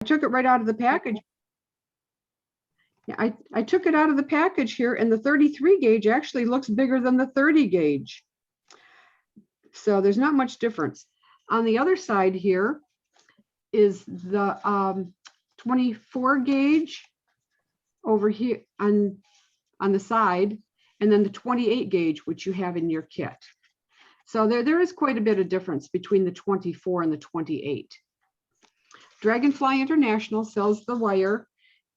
took it right out of the package. Yeah, I took it out of the package here, and the 33 gauge actually looks bigger than the 30 gauge. So there's not much difference. On the other side here is the 24 gauge over here on the side, and then the 28 gauge, which you have in your kit. So there is quite a bit of difference between the 24 and the 28. Dragonfly International sells the wire,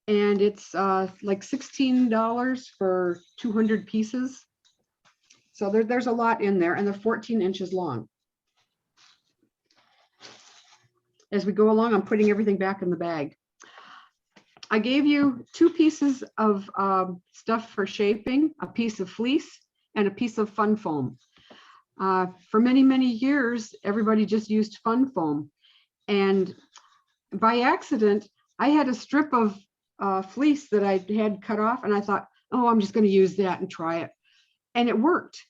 and it's like $16 for 200 pieces. So there's a lot in there, and they're 14 inches long. As we go along, I'm putting everything back in the bag. I gave you 2 pieces of stuff for shaping, a piece of fleece and a piece of fun foam. For many, many years, everybody just used fun foam. And by accident, I had a strip of fleece that I had cut off, and I thought, oh, I'm just going to use that and try it. And it worked.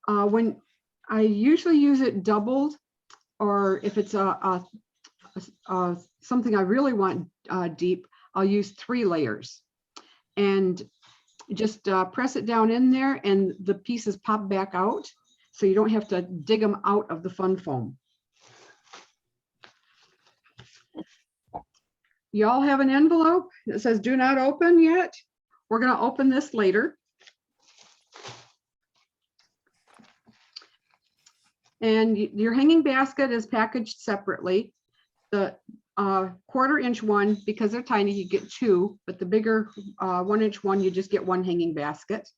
When I usually use it doubled, or if it's something I really want deep, I'll use 3 layers. And just press it down in there, and the pieces pop back out, so you don't have to dig them out of the fun foam. You all have an envelope that says do not open yet. We're going to open this later. And your hanging basket is packaged separately. The 1/4 inch one, because they're tiny, you get 2, but the bigger 1 inch one, you just get 1 hanging basket.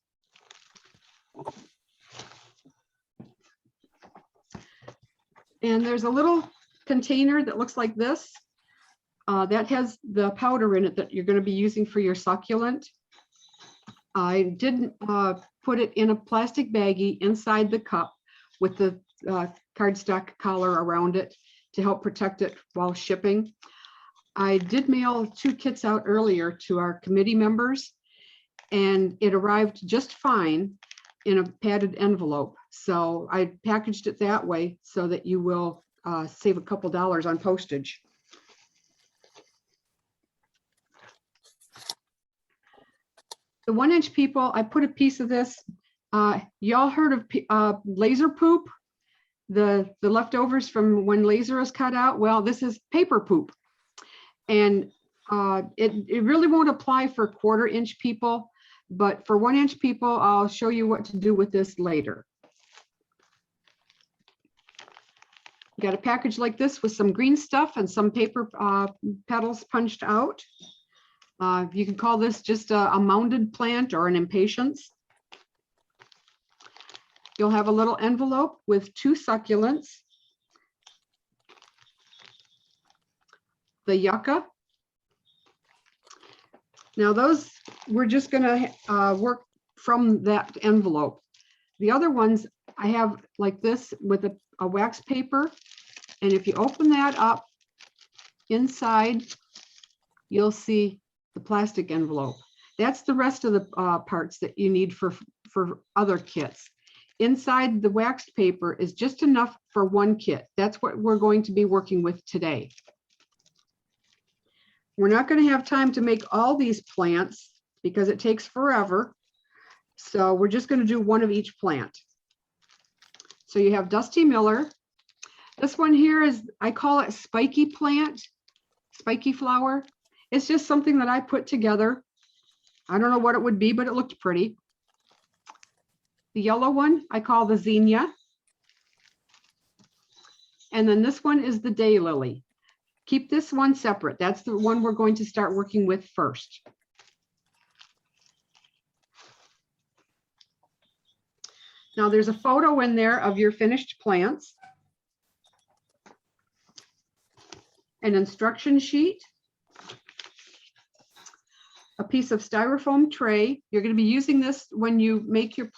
And there's a little container that looks like this. That has the powder in it that you're going to be using for your succulent. I did put it in a plastic baggie inside the cup with the cardstock collar around it to help protect it while shipping. I did mail 2 kits out earlier to our committee members, and it arrived just fine in a padded envelope. So I packaged it that way so that you will save a couple dollars on postage. The 1 inch people, I put a piece of this. Y'all heard of laser poop? The leftovers from when laser is cut out? Well, this is paper poop. And it really won't apply for 1/4 inch people, but for 1 inch people, I'll show you what to do with this later. You got a package like this with some green stuff and some paper petals punched out. You can call this just a mounded plant or an impatiens. You'll have a little envelope with 2 succulents. The yucca. Now those, we're just gonna work from that envelope. The other ones I have like this with a wax paper. And if you open that up, inside, you'll see the plastic envelope. That's the rest of the parts that you need for other kits. Inside the waxed paper is just enough for 1 kit. That's what we're going to be working with today. We're not going to have time to make all these plants because it takes forever. So we're just going to do 1 of each plant. So you have Dusty Miller. This one here is, I call it spiky plant, spiky flower. It's just something that I put together. I don't know what it would be, but it looked pretty. The yellow one I call the zinnia. And then this one is the daylily. Keep this one separate. That's the one we're going to start working with first. Now there's a photo in there of your finished plants. An instruction sheet. A piece of styrofoam tray. You're going to be using this when you make your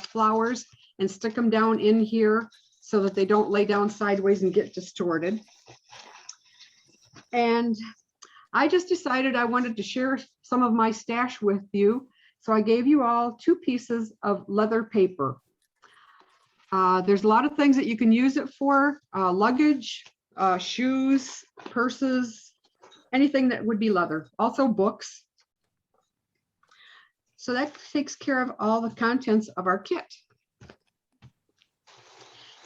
flowers and stick them down in here so that they don't lay down sideways and get distorted. And I just decided I wanted to share some of my stash with you. So I gave you all 2 pieces of leather paper. There's a lot of things that you can use it for, luggage, shoes, purses, anything that would be leather, also books. So that takes care of all the contents of our kit.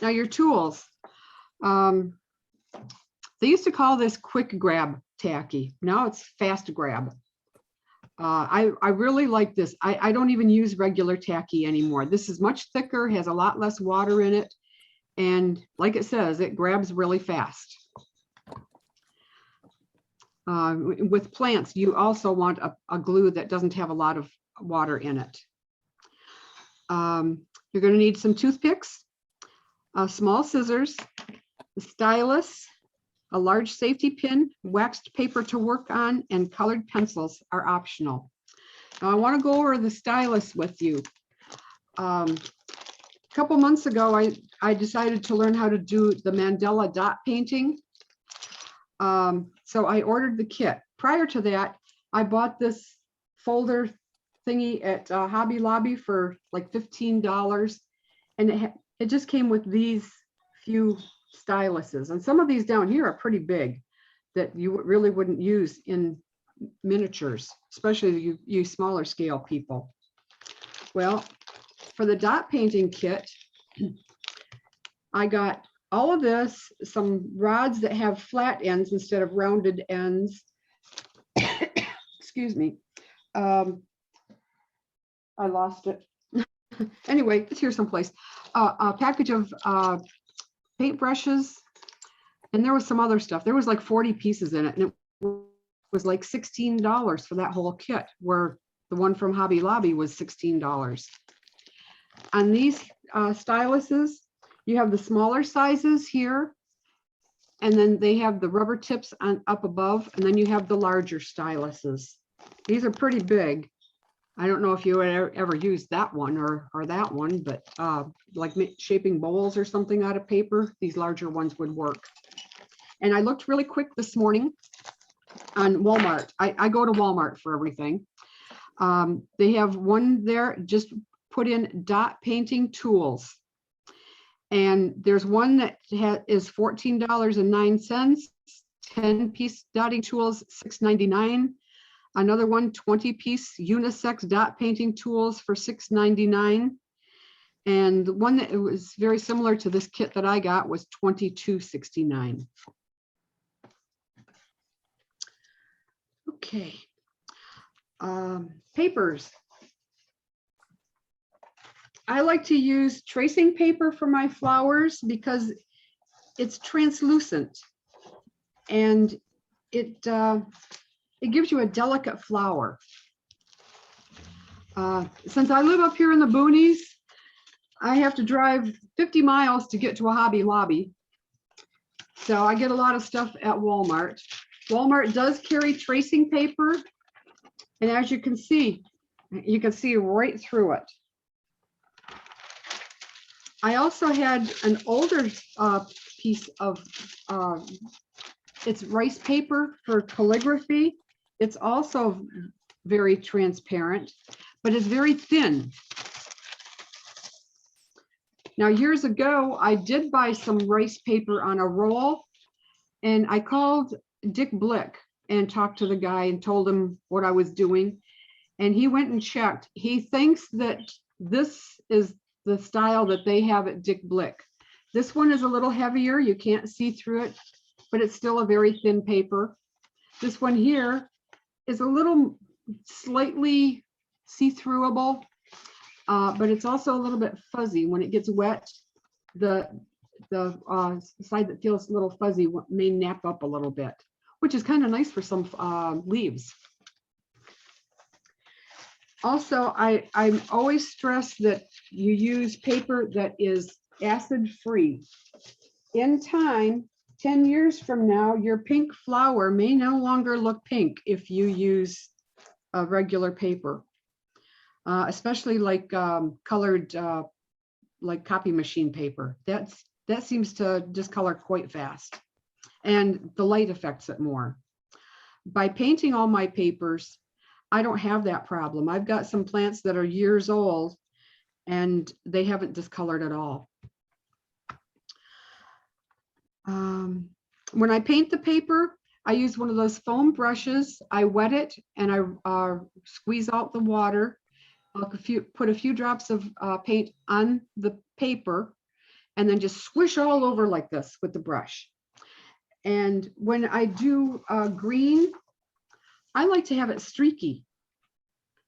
Now your tools. They used to call this quick grab tacky. Now it's fast grab. I really like this. I don't even use regular tacky anymore. This is much thicker, has a lot less water in it. And like it says, it grabs really fast. With plants, you also want a glue that doesn't have a lot of water in it. You're going to need some toothpicks, small scissors, a stylus, a large safety pin, waxed paper to work on, and colored pencils are optional. Now I want to go over the stylus with you. A couple months ago, I decided to learn how to do the Mandela dot painting. So I ordered the kit. Prior to that, I bought this folder thingy at Hobby Lobby for like $15. And it just came with these few styluses. And some of these down here are pretty big that you really wouldn't use in miniatures, especially you smaller scale people. Well, for the dot painting kit, I got all of this, some rods that have flat ends instead of rounded ends. Excuse me. I lost it. Anyway, it's here someplace. A package of paintbrushes, and there was some other stuff. There was like 40 pieces in it, and it was like $16 for that whole kit, where the one from Hobby Lobby was $16. On these styluses, you have the smaller sizes here, and then they have the rubber tips on up above, and then you have the larger styluses. These are pretty big. I don't know if you would ever use that one or that one, but like shaping bowls or something out of paper, these larger ones would work. And I looked really quick this morning on Walmart. I go to Walmart for everything. They have one there, just put in dot painting tools. And there's one that is $14.09, 10-piece dotting tools, $6.99. Another one, 20-piece unisex dot painting tools for $6.99. And the one that was very similar to this kit that I got was $22.69. Okay. Papers. I like to use tracing paper for my flowers because it's translucent and it gives you a delicate flower. Since I live up here in the boonies, I have to drive 50 miles to get to a Hobby Lobby. So I get a lot of stuff at Walmart. Walmart does carry tracing paper. And as you can see right through it. I also had an older piece of, it's rice paper for calligraphy. It's also very transparent, but it's very thin. Now, years ago, I did buy some rice paper on a roll, and I called Dick Blick and talked to the guy and told him what I was doing. And he went and checked. He thinks that this is the style that they have at Dick Blick. This one is a little heavier. You can't see through it, but it's still a very thin paper. This one here is a little slightly see-throughable, but it's also a little bit fuzzy. When it gets wet, the side that feels a little fuzzy may nap up a little bit, which is kind of nice for some leaves. Also, I always stress that you use paper that is acid-free. In time, 10 years from now, your pink flower may no longer look pink if you use a regular paper, especially like colored, like copy machine paper. That seems to discolor quite fast, and the light affects it more. By painting all my papers, I don't have that problem. I've got some plants that are years old and they haven't discolored at all. When I paint the paper, I use one of those foam brushes. I wet it and I squeeze out the water. I'll put a few drops of paint on the paper and then just swish all over like this with the brush. And when I do green, I like to have it streaky.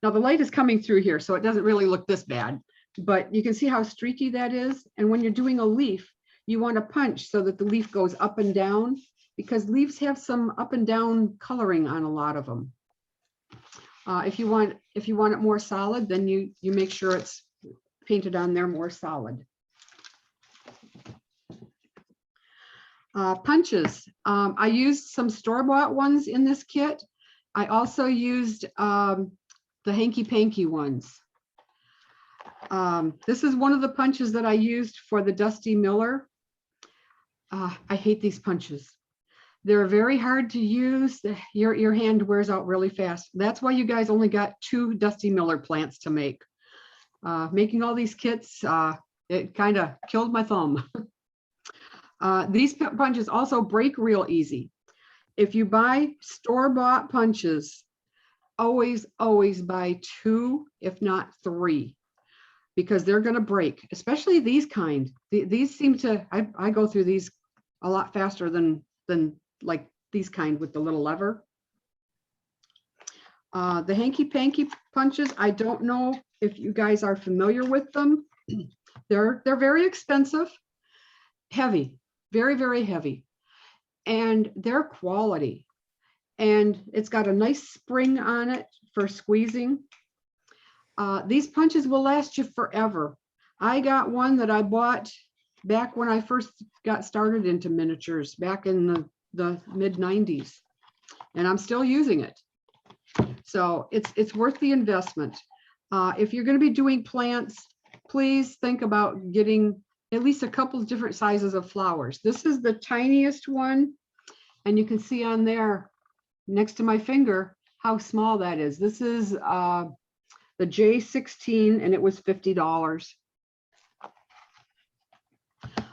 Now the light is coming through here, so it doesn't really look this bad, but you can see how streaky that is. And when you're doing a leaf, you want to punch so that the leaf goes up and down, because leaves have some up and down coloring on a lot of them. If you want it more solid, then you make sure it's painted on there more solid. Punches. I used some store-bought ones in this kit. I also used the hanky-panky ones. This is one of the punches that I used for the Dusty Miller. I hate these punches. They're very hard to use. Your hand wears out really fast. That's why you guys only got 2 Dusty Miller plants to make. Making all these kits, it kind of killed my thumb. These punches also break real easy. If you buy store-bought punches, always buy 2, if not 3, because they're going to break, especially these kind. These seem to, I go through these a lot faster than like these kind with the little lever. The hanky-panky punches, I don't know if you guys are familiar with them. They're very expensive, heavy, very, very heavy, and they're quality. And it's got a nice spring on it for squeezing. These punches will last you forever. I got one that I bought back when I first got started into miniatures back in the mid-90s, and I'm still using it. So it's worth the investment. If you're going to be doing plants, please think about getting at least a couple of different sizes of flowers. This is the tiniest one, and you can see on there next to my finger how small that is. This is the J16, and it was $50.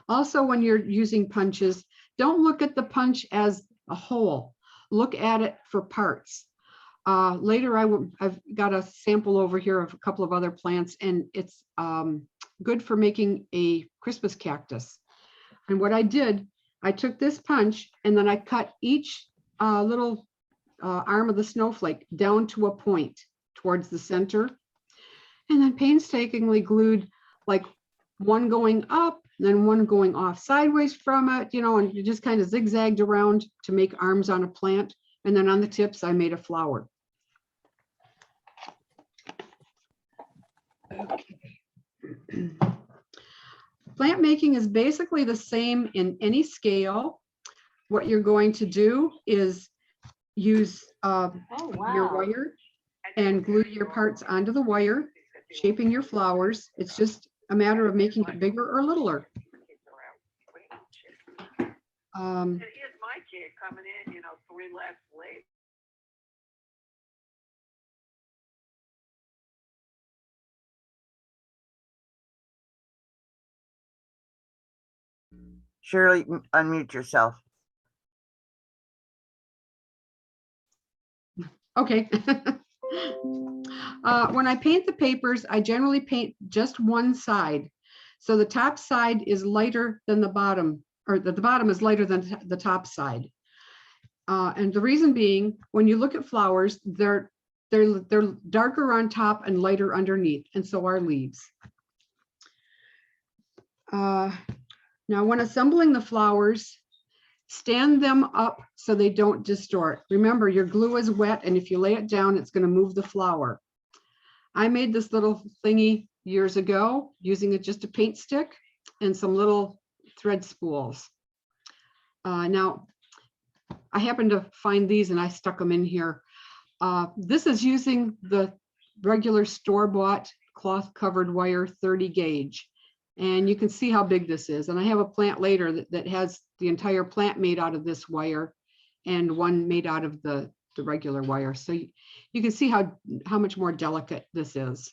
Also, when you're using punches, don't look at the punch as a whole. Look at it for parts. Later, I've got a sample over here of a couple of other plants, and it's good for making a Christmas cactus. And what I did, I took this punch and then I cut each little arm of the snowflake down to a point towards the center, and then painstakingly glued like one going up, then one going off sideways from it, you know, and you just kind of zigzagged around to make arms on a plant. And then on the tips, I made a flower. Okay. Plant making is basically the same in any scale. What you're going to do is use your wire and glue your parts onto the wire, shaping your flowers. It's just a matter of making it bigger or littler. Here's my kid coming in, 3 left late. Shirley, unmute yourself. Okay. When I paint the papers, I generally paint just one side. So the top side is lighter than the bottom, or the bottom is lighter than the top side. And the reason being, when you look at flowers, they're darker on top and lighter underneath, and so are leaves. Now, when assembling the flowers, stand them up so they don't distort. Remember, your glue is wet, and if you lay it down, it's going to move the flower. I made this little thingy years ago using just a paint stick and some little thread spools. Now, I happened to find these and I stuck them in here. This is using the regular store-bought cloth-covered wire 30 gauge. And you can see how big this is. And I have a plant later that has the entire plant made out of this wire and one made out of the regular wire. So you can see how much more delicate this is.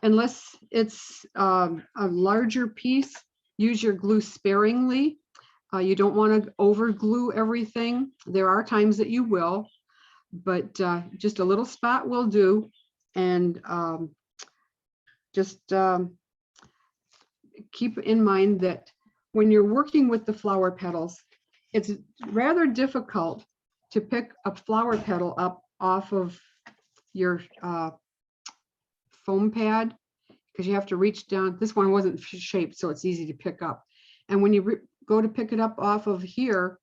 Unless it's a larger piece, use your glue sparingly. You don't want to over glue everything. There are times that you will, but just a little spot will do. And just keep in mind that when you're working with the flower petals, it's rather difficult to pick a flower petal up off of your foam pad, because you have to reach down. This one wasn't shaped, so it's easy to pick up. And when you go to pick it up off of here,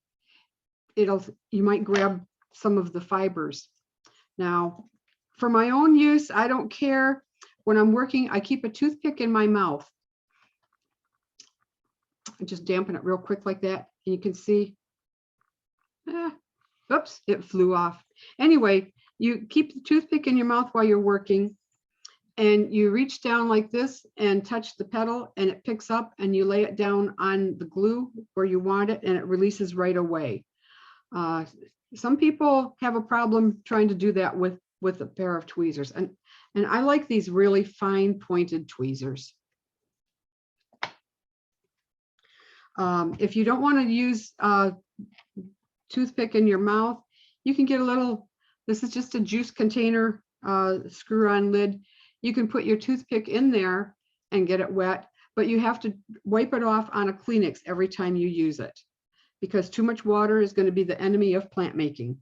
you might grab some of the fibers. Now, for my own use, I don't care. When I'm working, I keep a toothpick in my mouth. I just dampen it real quick like that, and you can see, oops, it flew off. Anyway, you keep the toothpick in your mouth while you're working, and you reach down like this and touch the petal, and it picks up, and you lay it down on the glue where you want it, and it releases right away. Some people have a problem trying to do that with a pair of tweezers, and I like these really fine pointed tweezers. If you don't want to use a toothpick in your mouth, you can get a little, this is just a juice container screw-on lid. You can put your toothpick in there and get it wet, but you have to wipe it off on a Kleenex every time you use it, because too much water is going to be the enemy of plant making.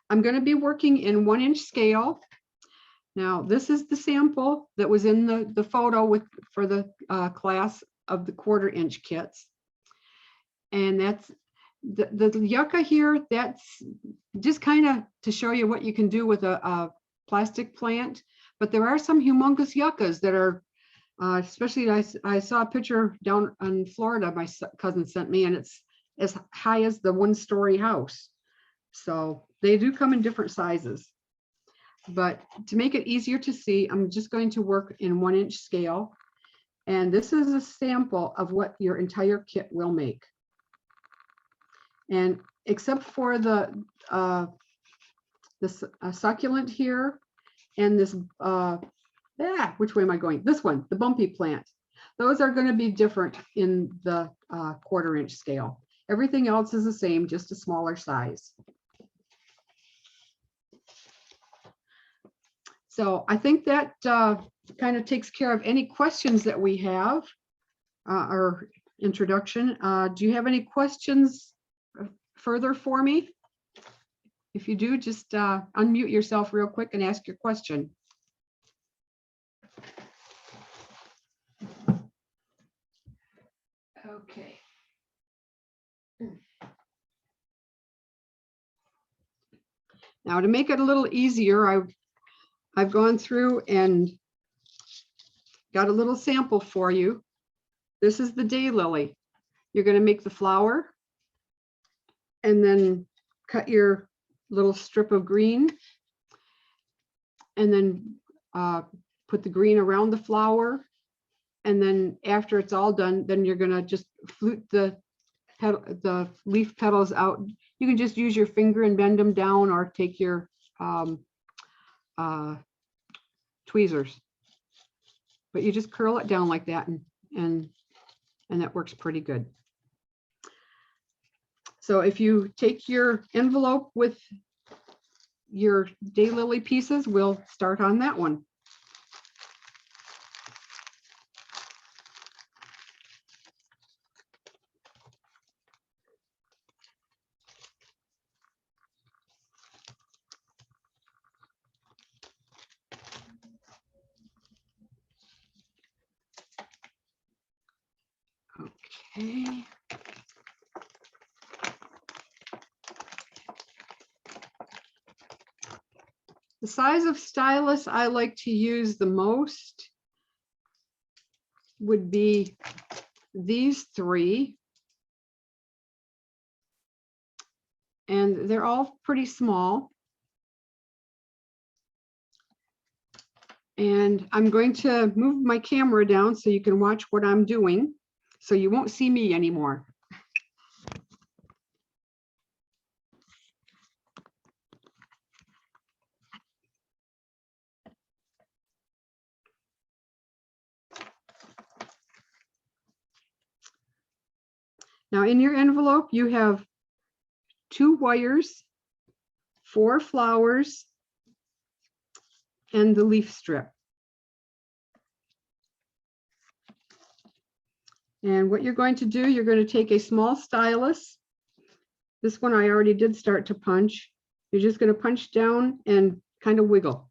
I'm going to be working in 1-inch scale. Now, this is the sample that was in the photo for the class of the 1/4-inch kits. And that's the yucca here. That's just kind of to show you what you can do with a plastic plant. But there are some humongous yuccas that are, especially I saw a picture down in Florida my cousin sent me, and it's as high as the 1-story house. So they do come in different sizes. But to make it easier to see, I'm just going to work in 1-inch scale. And this is a sample of what your entire kit will make. And except for the succulent here and this, which way am I going? This one, the bumpy plant. Those are going to be different in the 1/4-inch scale. Everything else is the same, just a smaller size. So I think that kind of takes care of any questions that we have, or introduction. Do you have any questions further for me? If you do, just unmute yourself real quick and ask your question. Okay. Now, to make it a little easier, I've gone through and got a little sample for you. This is the daylily. You're going to make the flower and then cut your little strip of green, and then put the green around the flower. And then after it's all done, then you're going to just flute the leaf petals out. You can just use your finger and bend them down, or take your tweezers, but you just curl it down like that, and that works pretty good. So if you take your envelope with your daylily pieces, we'll start on that one. Okay. The size of stylus I like to use the most would be these 3. And they're all pretty small. And I'm going to move my camera down so you can watch what I'm doing, so you won't see me anymore. Now in your envelope, you have 2 wires, 4 flowers, and the leaf strip. And what you're going to do, you're going to take a small stylus. This one I already did start to punch. You're just going to punch down and kind of wiggle.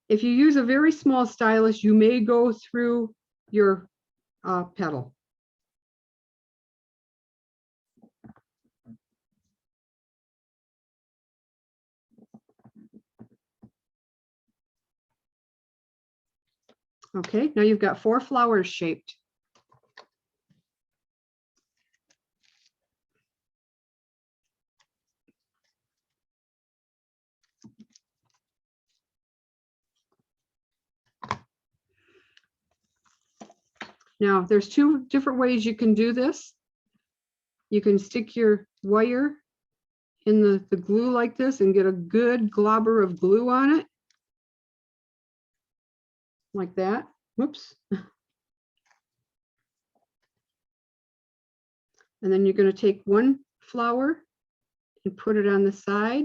If you use a very small stylus, you may go through your petal. Okay, now you've got 4 flowers shaped. Now, there's 2 different ways you can do this. You can stick your wire in the glue like this and get a good globber of glue on it. Like that. Whoops. And then you're going to take 1 flower and put it on the side.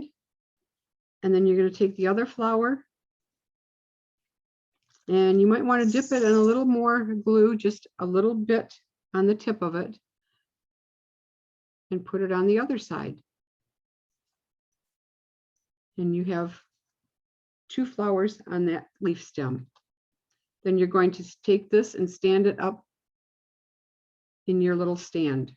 And then you're going to take the other flower. And you might want to dip it in a little more glue, just a little bit on the tip of it. And put it on the other side. And you have 2 flowers on that leaf stem. Then you're going to take this and stand it up in your little stand.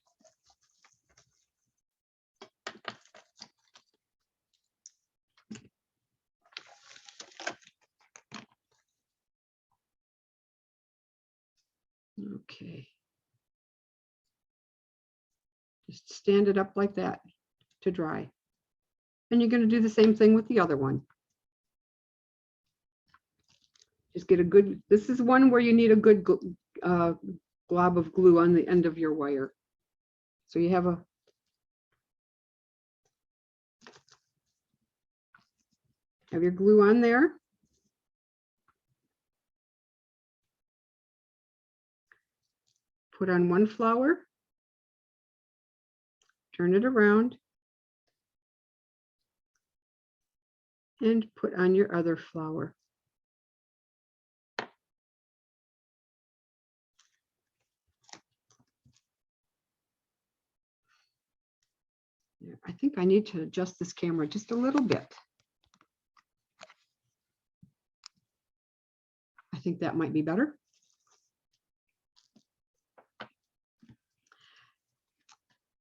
Okay. Just stand it up like that to dry. And you're going to do the same thing with the other one. Just get a good, this is one where you need a good glob of glue on the end of your wire. So you have your glue on there. Put on 1 flower. Turn it around. And put on your other flower. I think I need to adjust this camera just a little bit. I think that might be better.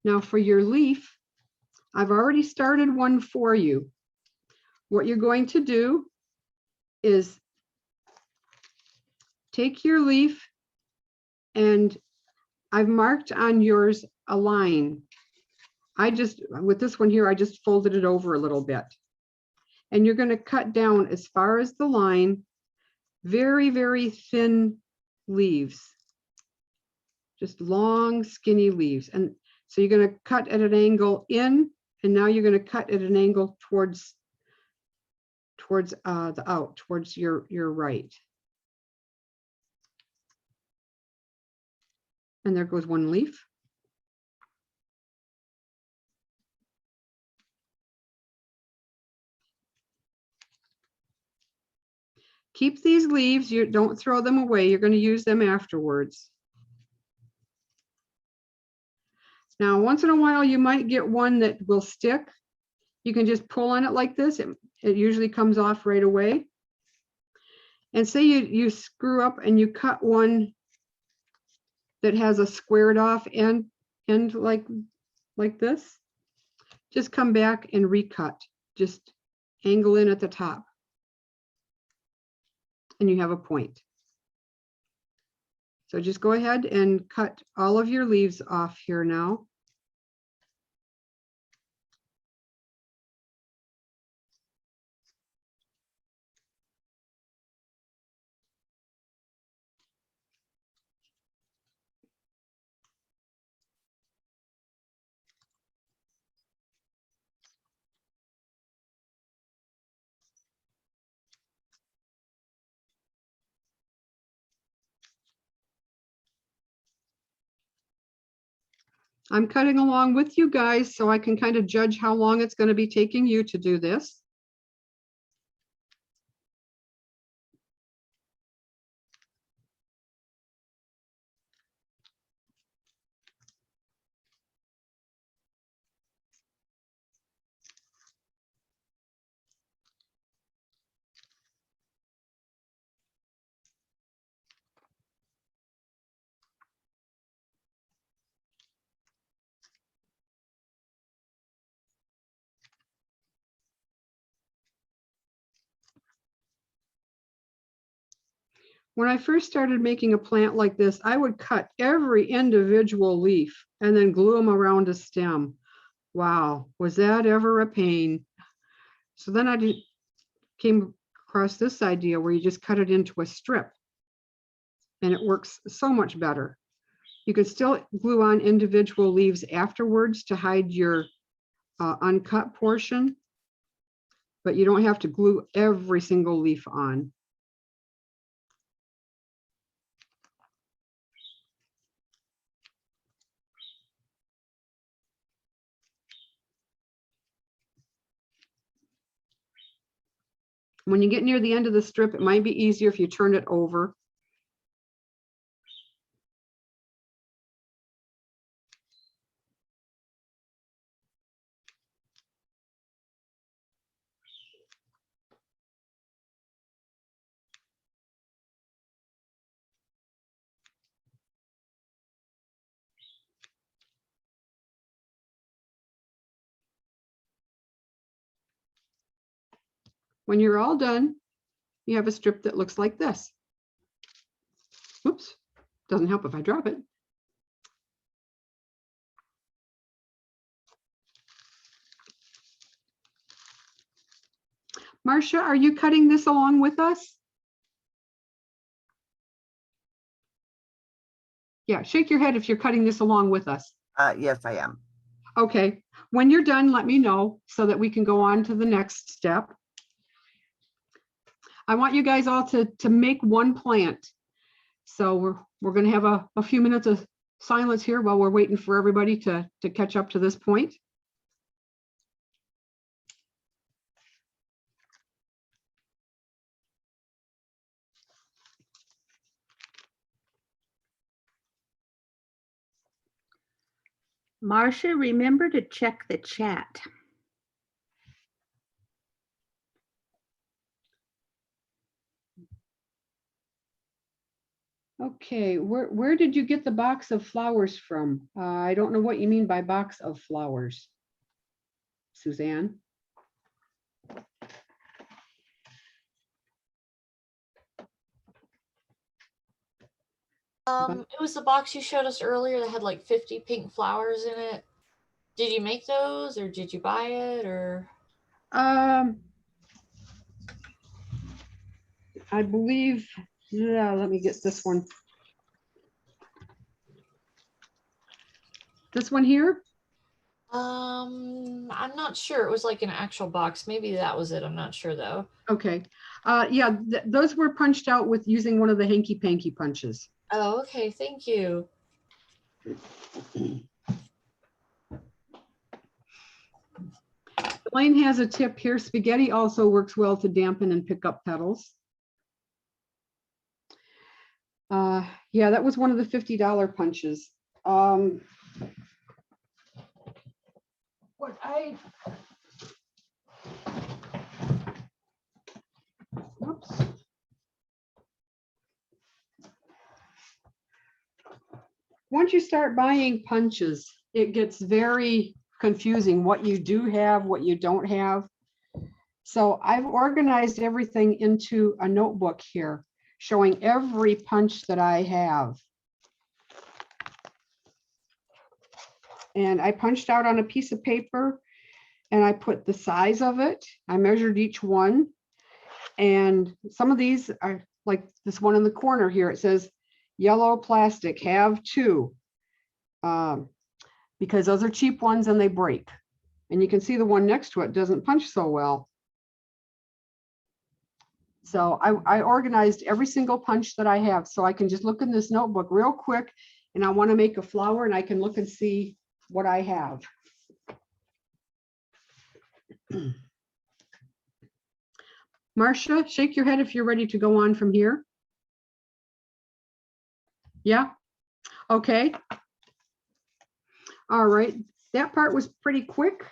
Now for your leaf, I've already started one for you. What you're going to do is take your leaf, and I've marked on yours a line. With this one here, I just folded it over a little bit. And you're going to cut down as far as the line, very, very thin leaves. Just long, skinny leaves. And so you're going to cut at an angle in, and now you're going to cut at an angle towards your right. And there goes 1 leaf. Keep these leaves, you don't throw them away, you're going to use them afterwards. Now, once in a while, you might get one that will stick. You can just pull on it like this. It usually comes off right away. And say you screw up and you cut one that has a squared off end like this. Just come back and recut. Just angle in at the top. And you have a point. So just go ahead and cut all of your leaves off here now. I'm cutting along with you guys so I can kind of judge how long it's going to be taking you to do this. When I first started making a plant like this, I would cut every individual leaf and then glue them around a stem. Wow, was that ever a pain? So then came across this idea where you just cut it into a strip and it works so much better. You can still glue on individual leaves afterwards to hide your uncut portion, but you don't have to glue every single leaf on. When you get near the end of the strip, it might be easier if you turn it over. When you're all done, you have a strip that looks like this. Oops, doesn't help if I drop it. Marcia, are you cutting this along with us? Yeah, shake your head if you're cutting this along with us. Yes, I am. Okay, when you're done, let me know so that we can go on to the next step. I want you guys all to make one plant. So we're going to have a few minutes of silence here while we're waiting for everybody to catch up to this point. Marcia, remember to check the chat. Okay, where did you get the box of flowers from? I don't know what you mean by box of flowers. Suzanne? It was the box you showed us earlier that had like 50 pink flowers in it. Did you make those or did you buy it or? I believe, yeah, let me get this one. This one here? I'm not sure. It was like an actual box. Maybe that was it. I'm not sure though. Okay. Yeah, those were punched out with using one of the hanky panky punches. Oh, okay. Thank you. Elaine has a tip here. Spaghetti also works well to dampen and pick up petals. Yeah, that was one of the $50 punches. What oops. Once you start buying punches, it gets very confusing what you do have, what you don't have. So I've organized everything into a notebook here, showing every punch that I have. And I punched out on a piece of paper and I put the size of it. I measured each one. And some of these are like this one in the corner here. It says yellow plastic, have 2. Because those are cheap ones and they break. And you can see the one next to it doesn't punch so well. So I organized every single punch that I have so I can just look in this notebook real quick and I want to make a flower and I can look and see what I have. Marcia, shake your head if you're ready to go on from here. Yeah, okay. All right, that part was pretty quick.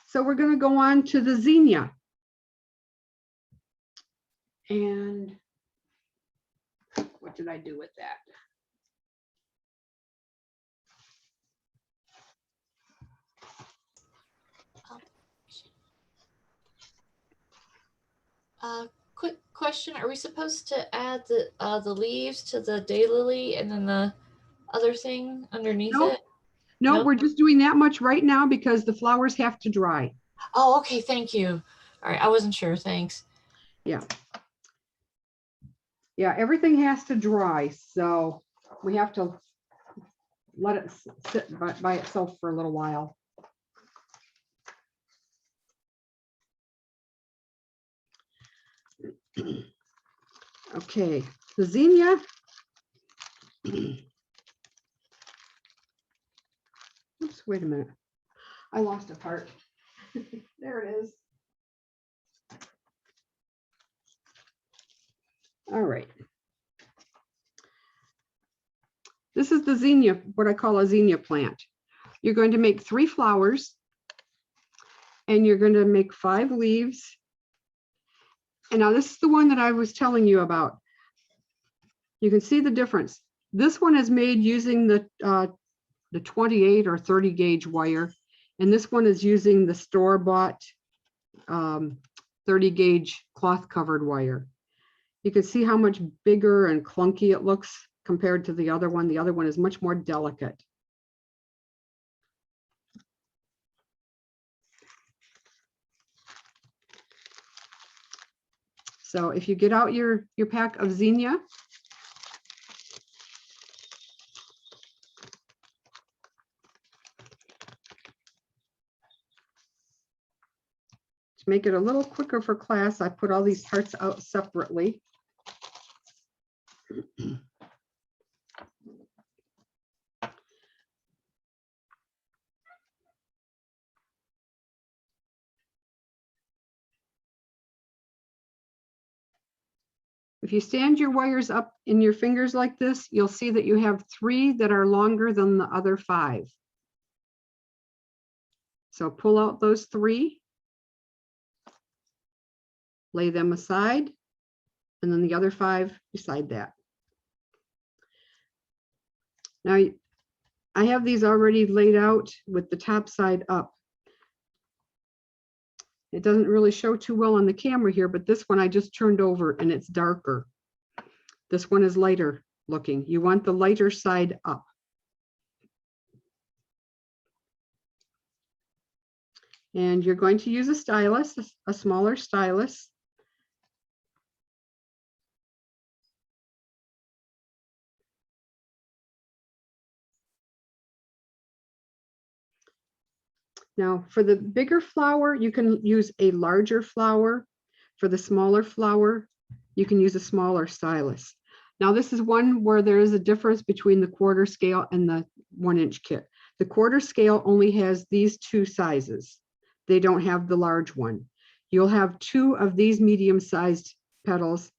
So we're going to go on to the zinnia. And what did I do with that? Quick question: are we supposed to add the leaves to the daylily and then the other thing underneath Nope. it? No, Nope. we're just doing that much right now because the flowers have to dry. Oh, okay. Thank you. All right, I wasn't sure. Thanks. Yeah. Yeah, everything has to dry, so we have to let it sit by itself for a little while. Okay, the zinnia. Oops, wait a minute. I lost a part. There it is. All right. This is the zinnia, what I call a zinnia plant. You're going to make 3 flowers and you're going to make 5 leaves. And now this is the one that I was telling you about. You can see the difference. This one is made using the 28 or 30 gauge wire. And this one is using the store-bought 30 gauge cloth covered wire. You can see how much bigger and clunky it looks compared to the other one. The other one is much more delicate. So if you get out your pack of zinnia, to make it a little quicker for class, I put all these parts out separately. If you stand your wires up in your fingers like this, you'll see that you have 3 that are longer than the other 5. So pull out those 3, lay them aside, and then the other 5 beside that. Now, I have these already laid out with the top side up. It doesn't really show too well on the camera here, but this one I just turned over and it's darker. This one is lighter looking. You want the lighter side up. And you're going to use a stylus, a smaller stylus. Now, for the bigger flower, you can use a larger flower. For the smaller flower, you can use a smaller stylus. Now, this is one where there is a difference between the quarter scale and the 1-inch kit. The quarter scale only has these 2 sizes. They don't have the large one. You'll have 2 of these medium-sized petals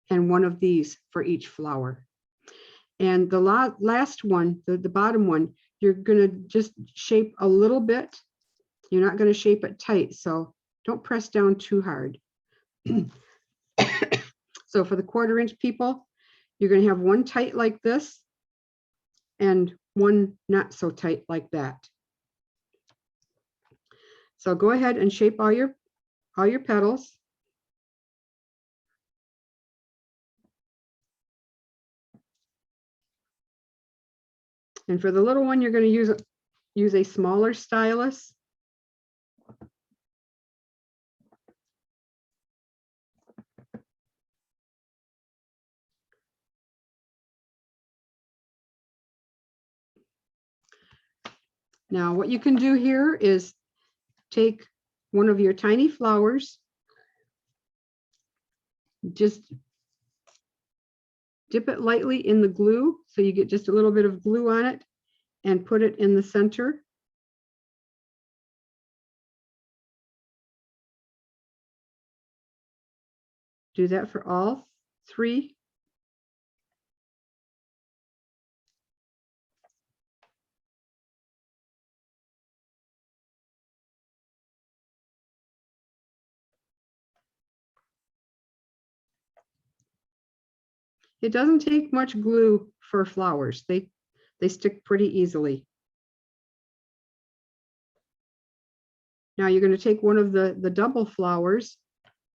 and 1 of these for each flower. And the last one, the bottom one, you're going to just shape a little bit. You're not going to shape it tight, so don't press down too hard. So for the 1/4-inch people, you're going to have 1 tight like this and 1 not so tight like that. So go ahead and shape all your petals. And for the little one, you're going to use a smaller stylus. Now, what you can do here is take one of your tiny flowers, just dip it lightly in the glue so you get just a little bit of glue on it and put it in the center do that for all three. It doesn't take much glue for flowers. They stick pretty easily. Now you're going to take one of the double flowers,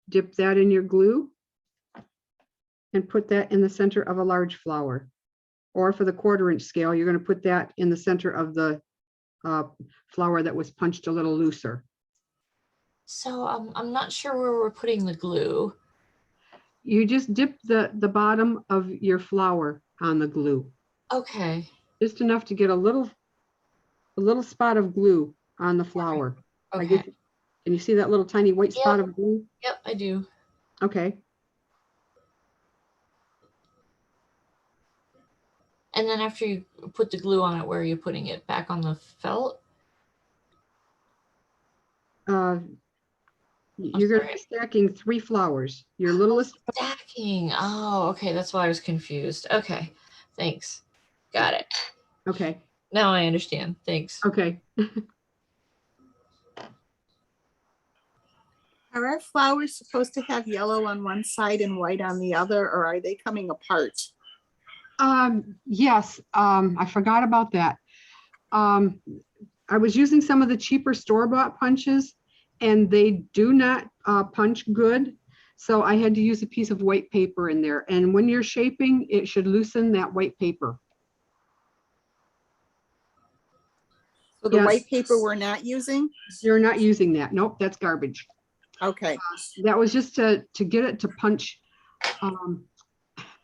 dip that in your glue, and put that in the center of a large flower. Or for the 1/4" scale, you're going to put that in the center of the flower that was punched a little looser. So I'm not sure where we're putting the glue. You just dip the bottom of your flower on the glue, Okay. just enough to get a little spot of glue on the flower. Okay. Can you see that little tiny white Yep. spot of glue? Yep, I do. Okay. And then after you put the glue on it, where are you putting it? Back on the felt? You're going to sorry. be stacking 3 flowers. Your littlest. Stacking. Oh, okay. That's why I was confused. Okay. Thanks. Got it. Okay. Now I understand. Thanks. Okay. Are our flowers supposed to have yellow on one side and white on the other, or are they coming apart? Yes, I forgot about that. I was using some of the cheaper store-bought punches, and they do not punch good. So I had to use a piece of white paper in there. And when you're shaping, it should loosen that white paper. So the Yes. white paper we're not using? You're not using that. Nope, that's garbage. Okay. That was just to get it to punch.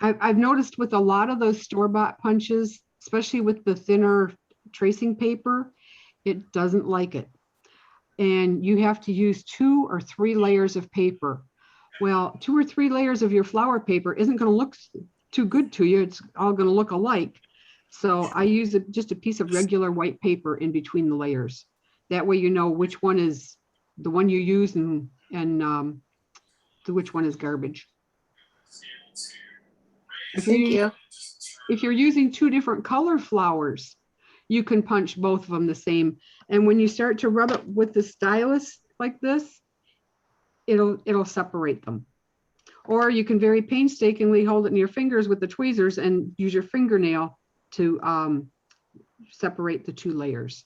I've noticed with a lot of those store-bought punches, especially with the thinner tracing paper, it doesn't like it. And you have to use 2 or 3 layers of paper. Well, 2 or 3 layers of your flower paper isn't going to look too good to you. It's all going to look alike. So I use just a piece of regular white paper in between the layers. That way you know which one is the one you use and which one is garbage. Thank you. If you're using 2 different color flowers, you can punch both of them the same. And when you start to rub it with the stylus like this, it'll separate them. Or you can very painstakingly hold it in your fingers with the tweezers and use your fingernail to separate the 2 layers.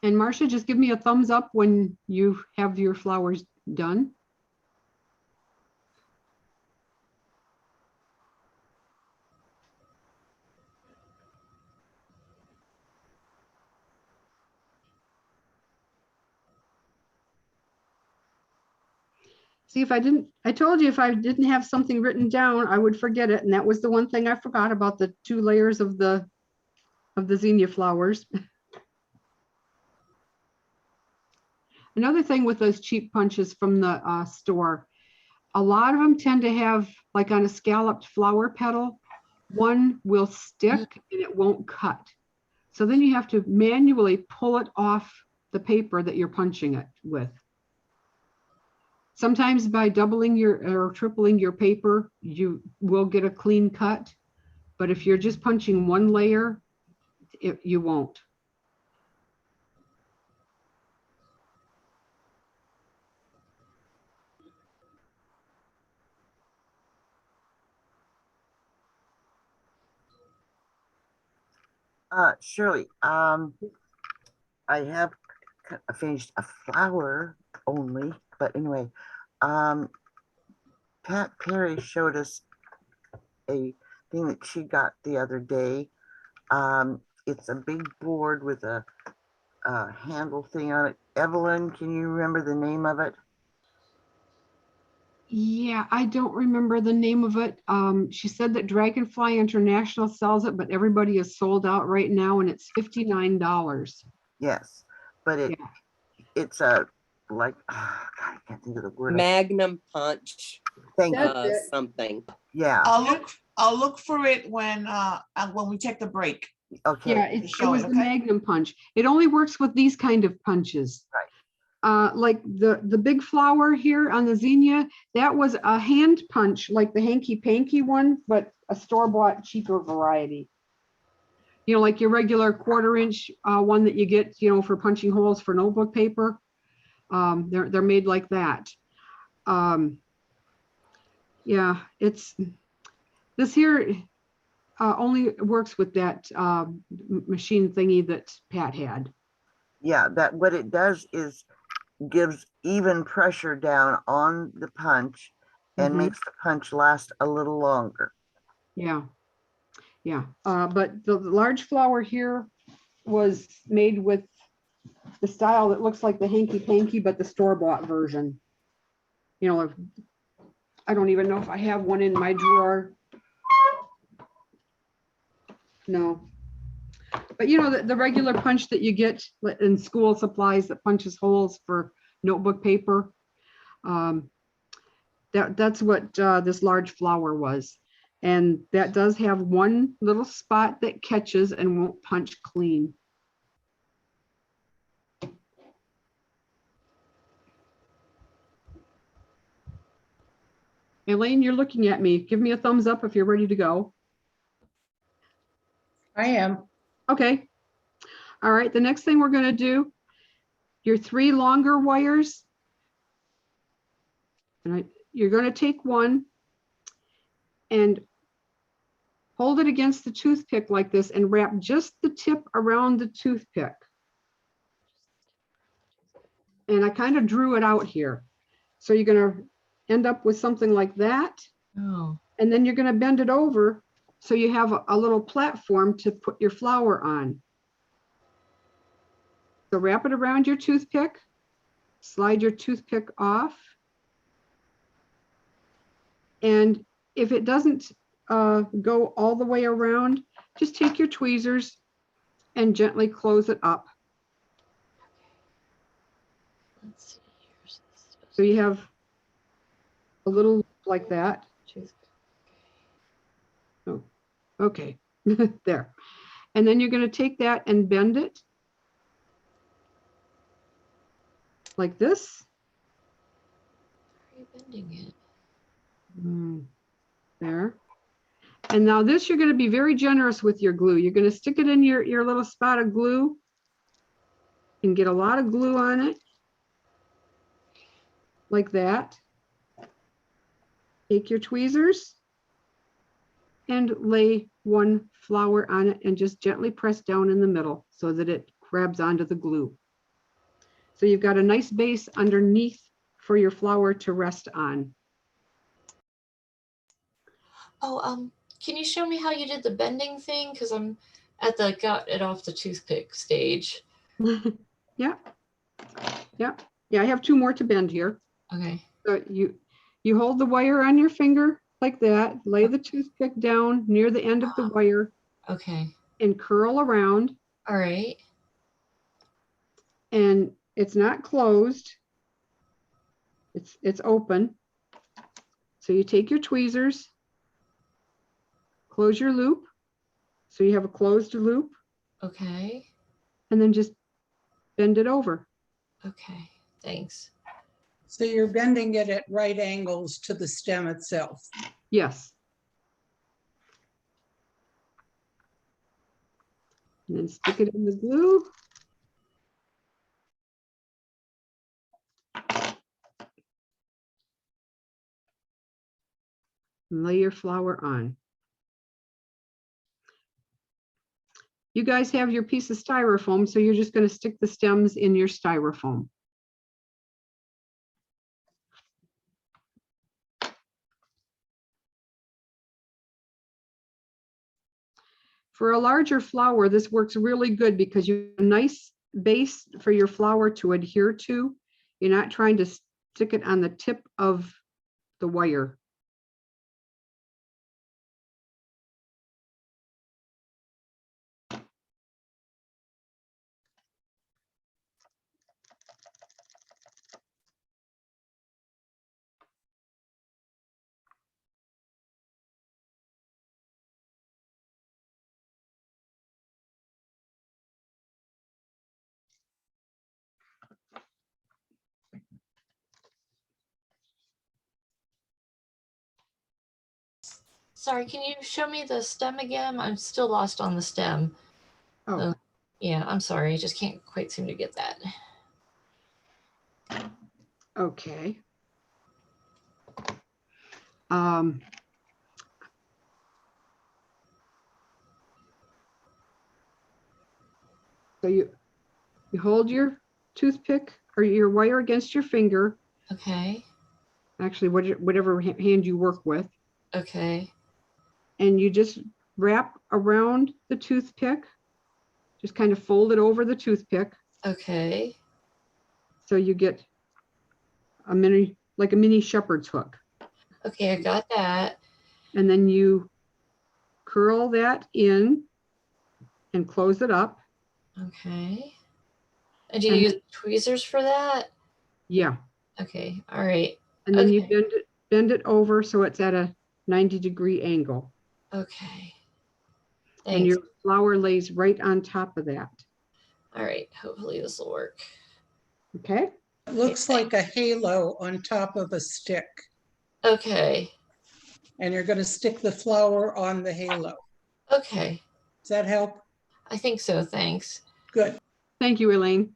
And Marcia, just give me a thumbs up when you have your flowers done. See, I told you if I didn't have something written down, I would forget it. And that was the one thing I forgot about, the 2 layers of the zinnia flowers. Another thing with those cheap punches from the store, a lot of them tend to have, like on a scalloped flower petal, one will stick and it won't cut. So then you have to manually pull it off the paper that you're punching it with. Sometimes by doubling or tripling your paper, you will get a clean cut. But if you're just punching 1 layer, you won't. Shirley, I have finished a flower only, but anyway, Pat Perry showed us a thing that she got the other day. It's a big board with a handle thing on it. Evelyn, can you remember the name of it? Yeah, I don't remember the name of it. She said that Dragonfly International sells it, but everybody is sold out right now and it's $59. Yes, but Yeah. it's a like, God, I can't think of the word. Magnum punch, Thank you. That's it. something. Yeah, I'll look for it when we take the break. okay. Yeah, it Show was it, the okay? Magnum punch. It only works with these kind of punches. Like the big flower here on the zinnia, that was a hand punch, like the hanky panky one, but a store-bought cheaper variety. You know, like your regular 1/4 inch one that you get, you know, for punching holes for notebook paper. They're made like that. Yeah, it's this here only works with that machine thingy that Pat had. Yeah, that what it does is gives even pressure down on the punch and Mhm. makes the punch last a little longer. Yeah, yeah. But the large flower here was made with the style that looks like the hanky panky, but the store-bought version. You know, I don't even know if I have one in my drawer. No. But you know, the regular punch that you get in school supplies that punches holes for notebook paper. That's what this large flower was. And that does have one little spot that catches and won't punch clean. Elaine, you're looking at me. Give me a thumbs up if you're ready to go. I am. Okay. All right. The next thing we're going to do, your 3 longer wires. And you're going to take one and hold it against the toothpick like this and wrap just the tip around the toothpick. And I kind of drew it out here. So you're going to end up with something like that. Oh. And then you're going to bend it over so you have a little platform to put your flower on. So wrap it around your toothpick, slide your toothpick off. And if it doesn't go all the way around, just take your tweezers and gently close it up. Let's see. Here's So you have a little like that. Oh, okay, there. And then you're going to take that and bend it like this. Are you bending it? There. And now this, you're going to be very generous with your glue. You're going to stick it in your little spot of glue and get a lot of glue on it. Like that. Take your tweezers and lay one flower on it and just gently press down in the middle so that it grabs onto the glue. So you've got a nice base underneath for your flower to rest on. Oh, can you show me how you did the bending thing? Because I'm at the got it off the toothpick stage. Yeah. Yeah. Yeah, I have 2 more to bend here. Okay. So you hold the wire on your finger like that, lay the toothpick down near the end of the wire Okay. and curl around. All right. And it's not closed. It's open. So you take your tweezers, close your loop. So you have a closed loop Okay. and then just bend it over. Okay. Thanks. So you're bending it at right angles to the stem itself. Yes. And then stick it in the glue. And lay your flower on. You guys have your piece of styrofoam, so you're just going to stick the stems in your styrofoam. For a larger flower, this works really good because you have a nice base for your flower to adhere to. You're not trying to stick it on the tip of the wire. Sorry, can you show me the stem again? I'm still lost on the stem. Oh, Yeah, I'm sorry. I just can't quite seem to get that. okay. Um, so you hold your toothpick or your wire against your finger, Okay. actually whatever hand you work with, Okay. and you just wrap around the toothpick, just kind of fold it over the toothpick. Okay. So you get a mini, like a mini shepherd's hook. Okay, I got that. And then you curl that in and close it up. Okay. And do you And use tweezers for that? yeah. Okay. All right. And then you Okay. bend it over so it's at a 90-degree angle. Okay. And Thanks. your flower lays right on top of that. All right. Hopefully this will work. Okay. It looks like a halo on top of a stick, Okay. and you're gonna stick the flower on the halo. Okay. Does that help? I think so. Thanks. Good. Thank you, Elaine.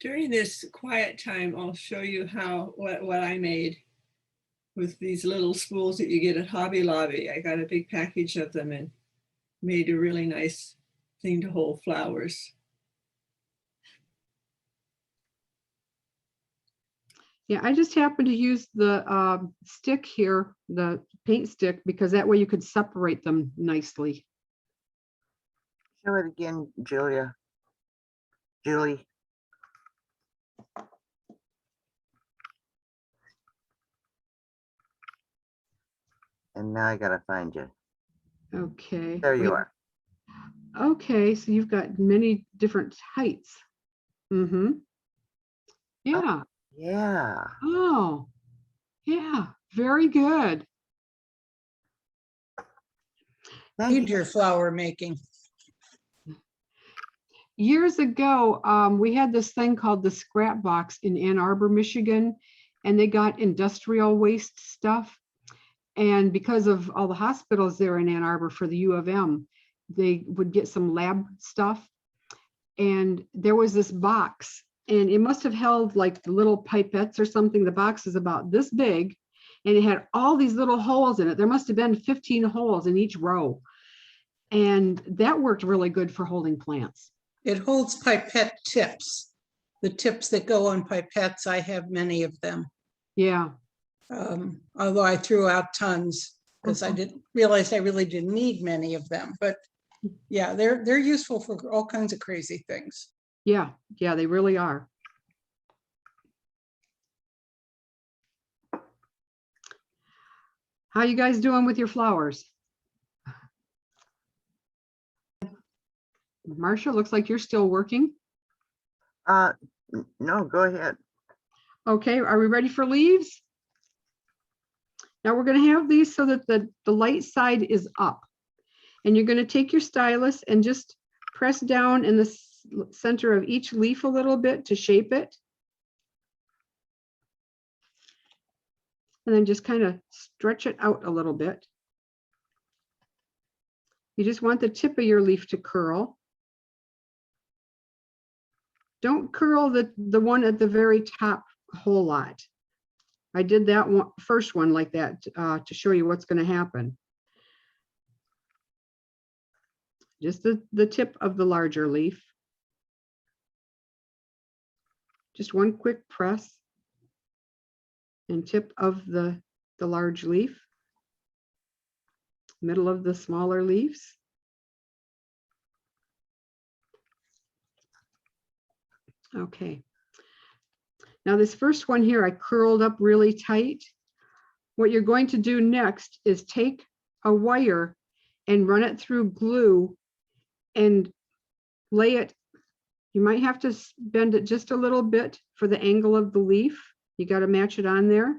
During this quiet time, I'll show you what I made with these little spools that you get at Hobby Lobby. I got a big package of them and made a really nice thing to hold flowers. Yeah, I just happened to use the stick here, the paint stick, because that way you could separate them nicely. Show it again, Julie. And now I gotta find you. Okay. There you are. Okay, so you've got many different heights. Mm-hmm. Yeah. Yeah. Oh, yeah. Very good. Thank Need you. your flower making. Years ago, we had this thing called the scrap box in Ann Arbor, Michigan, and they got industrial waste stuff. And because of all the hospitals there in Ann Arbor for the U of M, they would get some lab stuff. And there was this box, and it must have held like the little pipettes or something. The box is about this big, and it had all these little holes in it. There must have been 15 holes in each row. And that worked really good for holding plants. It holds pipette tips. The tips that go on pipettes, I have many of them. Yeah. Although I threw out tons because I didn't realize I really didn't need many of them. But yeah, they're useful for all kinds of crazy things. Yeah. Yeah, they really are. How you guys doing with your flowers? Marcia, looks like you're still working. No, go ahead. Okay, are we ready for leaves? Now we're going to have these so that the light side is up. And you're going to take your stylus and just press down in the center of each leaf a little bit to shape it. And then just kind of stretch it out a little bit. You just want the tip of your leaf to curl. Don't curl the one at the very top a whole lot. I did that one, first one like that to show you what's going to happen. Just the tip of the larger leaf. Just one quick press and tip of the large leaf, middle of the smaller leaves. Okay. Now this first one here, I curled up really tight. What you're going to do next is take a wire and run it through glue and lay it. You might have to bend it just a little bit for the angle of the leaf. You got to match it on there.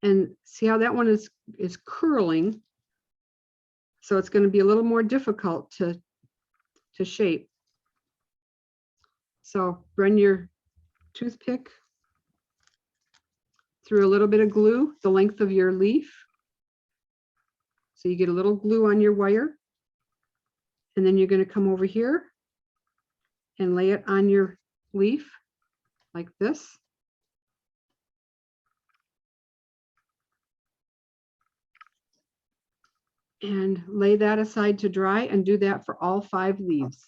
And see how that one is curling. So it's going to be a little more difficult to shape. So run your toothpick through a little bit of glue, the length of your leaf. So you get a little glue on your wire. And then you're going to come over here and lay it on your leaf like this. And lay that aside to dry, and do that for all 5 leaves.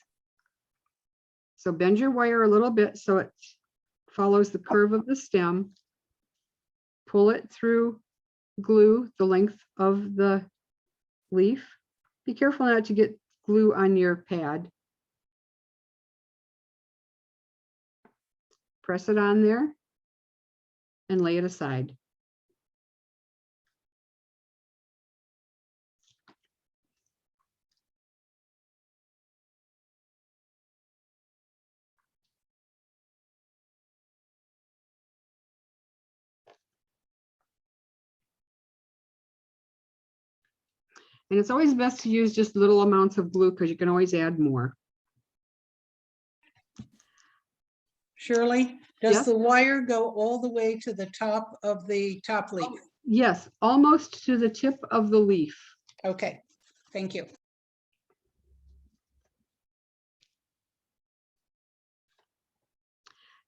So bend your wire a little bit so it follows the curve of the stem. Pull it through glue the length of the leaf. Be careful not to get glue on your pad. Press it on there and lay it aside. And it's always best to use just little amounts of glue because you can always add more. Shirley, does Yes. the wire go all the way to the top of the top leaf? Yes, almost to the tip of the leaf. Okay, thank you.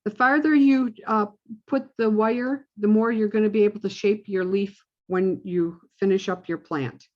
The farther you put the wire, the more you're going to be able to shape your leaf when you finish up your plant.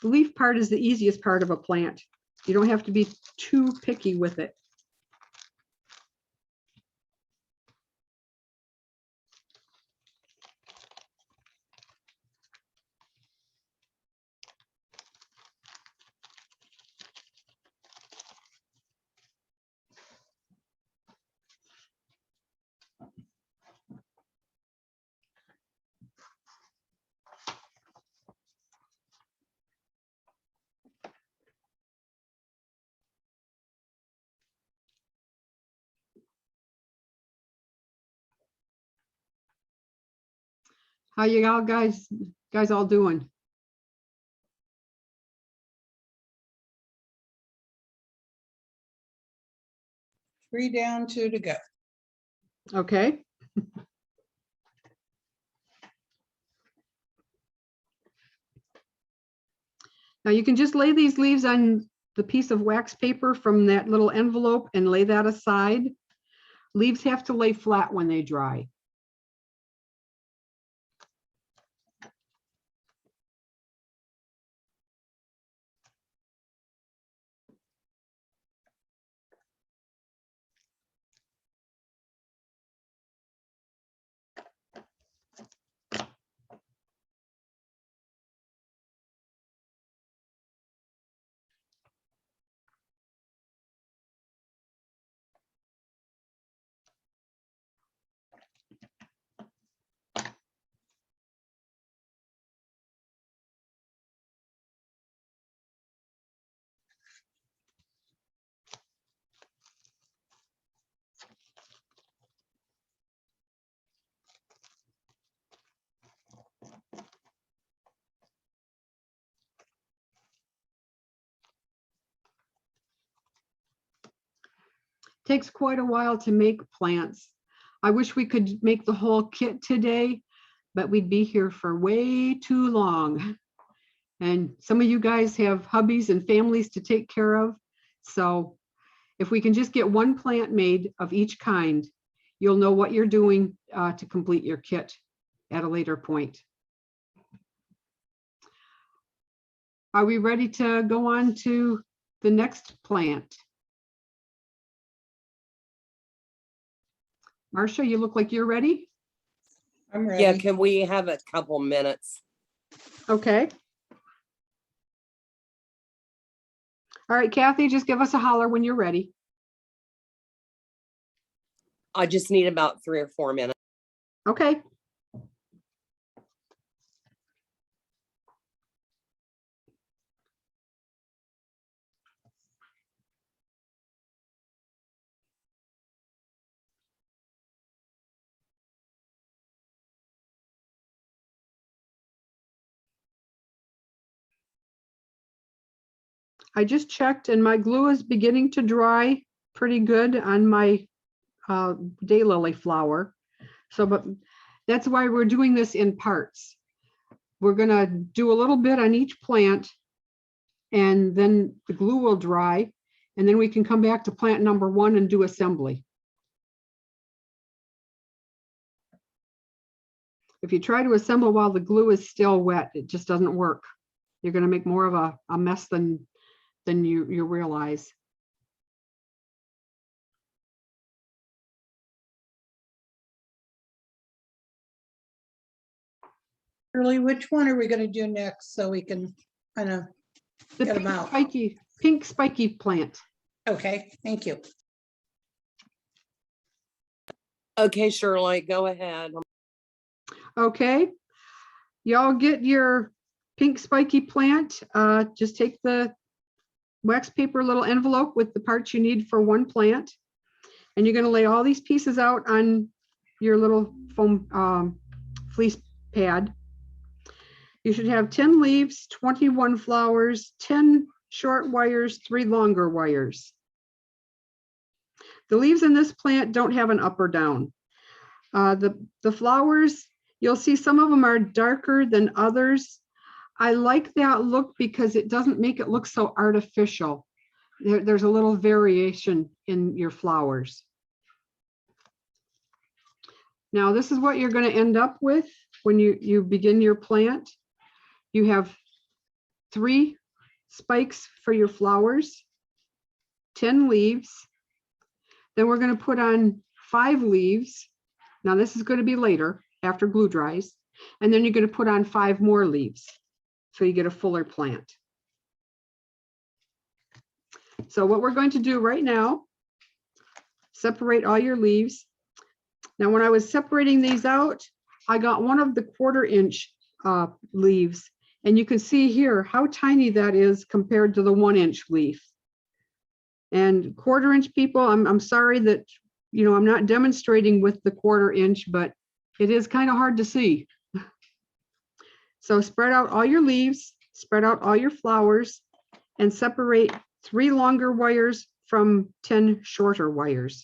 The leaf part is the easiest part of a plant. You don't have to be too picky with it. How you all guys all doing? Three down, 2 to go. Okay. Now you can just lay these leaves on the piece of wax paper from that little envelope and lay that aside. Leaves have to lay flat when they dry. Takes quite a while to make plants. I wish we could make the whole kit today, but we'd be here for way too long. And some of you guys have hubbies and families to take care of. So if we can just get one plant made of each kind, you'll know what you're doing to complete your kit at a later point. Are we ready to go on to the next plant? Marcia, you look like you're ready. I'm Yeah, ready. can we have a couple minutes? Okay. All right, Kathy, just give us a holler when you're ready. I just need about 3 or 4 minutes. Okay. I just checked and my glue is beginning to dry pretty good on my daylily flower. So, but that's why we're doing this in parts. We're gonna do a little bit on each plant and then the glue will dry and then we can come back to plant number 1 and do assembly. If you try to assemble while the glue is still wet, it just doesn't work. You're gonna make more of a mess than you realize. Shirley, which one are we gonna do next so we can kind of The get them pink out? pink spiky plant. Okay, thank you. Okay, Shirley, go ahead. Okay, y'all get your pink spiky plant. Just take the wax paper little envelope with the parts you need for one plant. And you're gonna lay all these pieces out on your little foam fleece pad. You should have 10 leaves, 21 flowers, 10 short wires, 3 longer wires. The leaves in this plant don't have an up or down. The flowers, you'll see some of them are darker than others. I like that look because it doesn't make it look so artificial. There's a little variation in your flowers. Now, this is what you're going to end up with when you begin your plant. You have 3 spikes for your flowers, 10 leaves. Then we're going to put on 5 leaves. Now, this is going to be later after glue dries. And then you're going to put on 5 more leaves. So you get a fuller plant. So what we're going to do right now, separate all your leaves. Now, when I was separating these out, I got one of the 1/4 inch leaves. And you can see here how tiny that is compared to the 1 inch leaf. And 1/4 inch people, I'm sorry that, I'm not demonstrating with the 1/4 inch, but it is kind of hard to see. So spread out all your leaves, spread out all your flowers, and separate 3 longer wires from 10 shorter wires.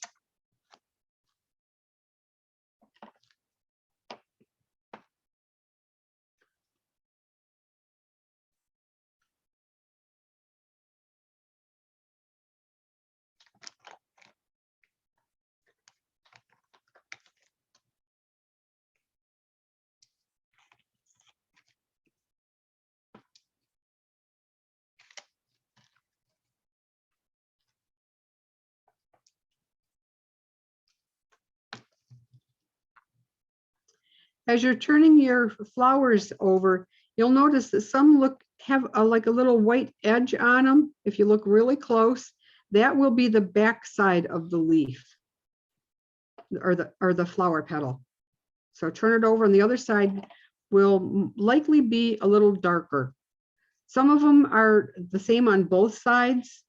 As you're turning your flowers over, you'll notice that some have like a little white edge on them. If you look really close, that will be the back side of the leaf or the flower petal. So turn it over, and the other side will likely be a little darker. Some of them are the same on both sides.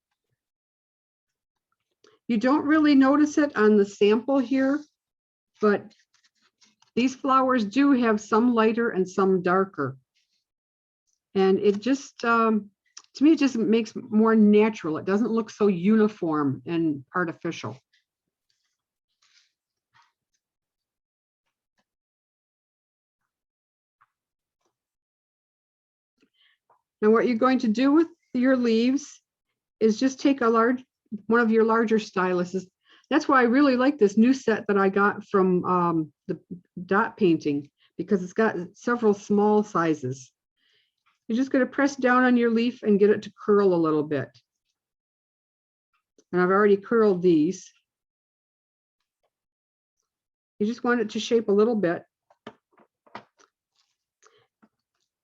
You don't really notice it on the sample here, but these flowers do have some lighter and some darker. And it just, to me, it just makes more natural. It doesn't look so uniform and artificial. Now, what you're going to do with your leaves is just take one of your larger styluses. That's why I really like this new set that I got from the dot painting, because it's got several small sizes. You're just going to press down on your leaf and get it to curl a little bit. And I've already curled these. You just want it to shape a little bit.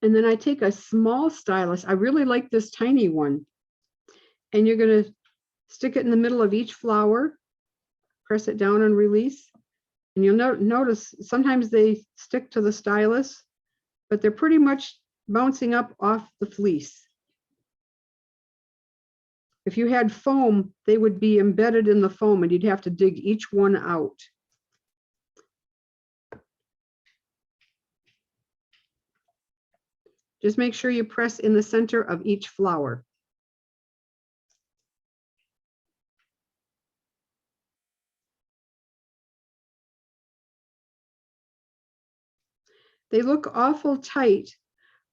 And then I take a small stylus. I really like this tiny one. And you're going to stick it in the middle of each flower, press it down and release. And you'll notice sometimes they stick to the stylus, but they're pretty much bouncing up off the fleece. If you had foam, they would be embedded in the foam and you'd have to dig each one out. Just make sure you press in the center of each flower. They look awful tight,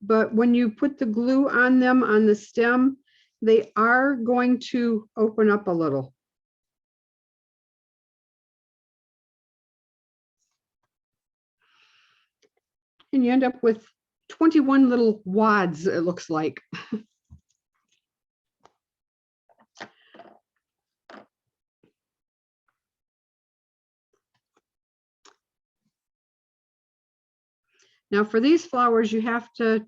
but when you put the glue on them on the stem, they are going to open up a little. And you end up with 21 little wads, it looks like. Now for these flowers, you have to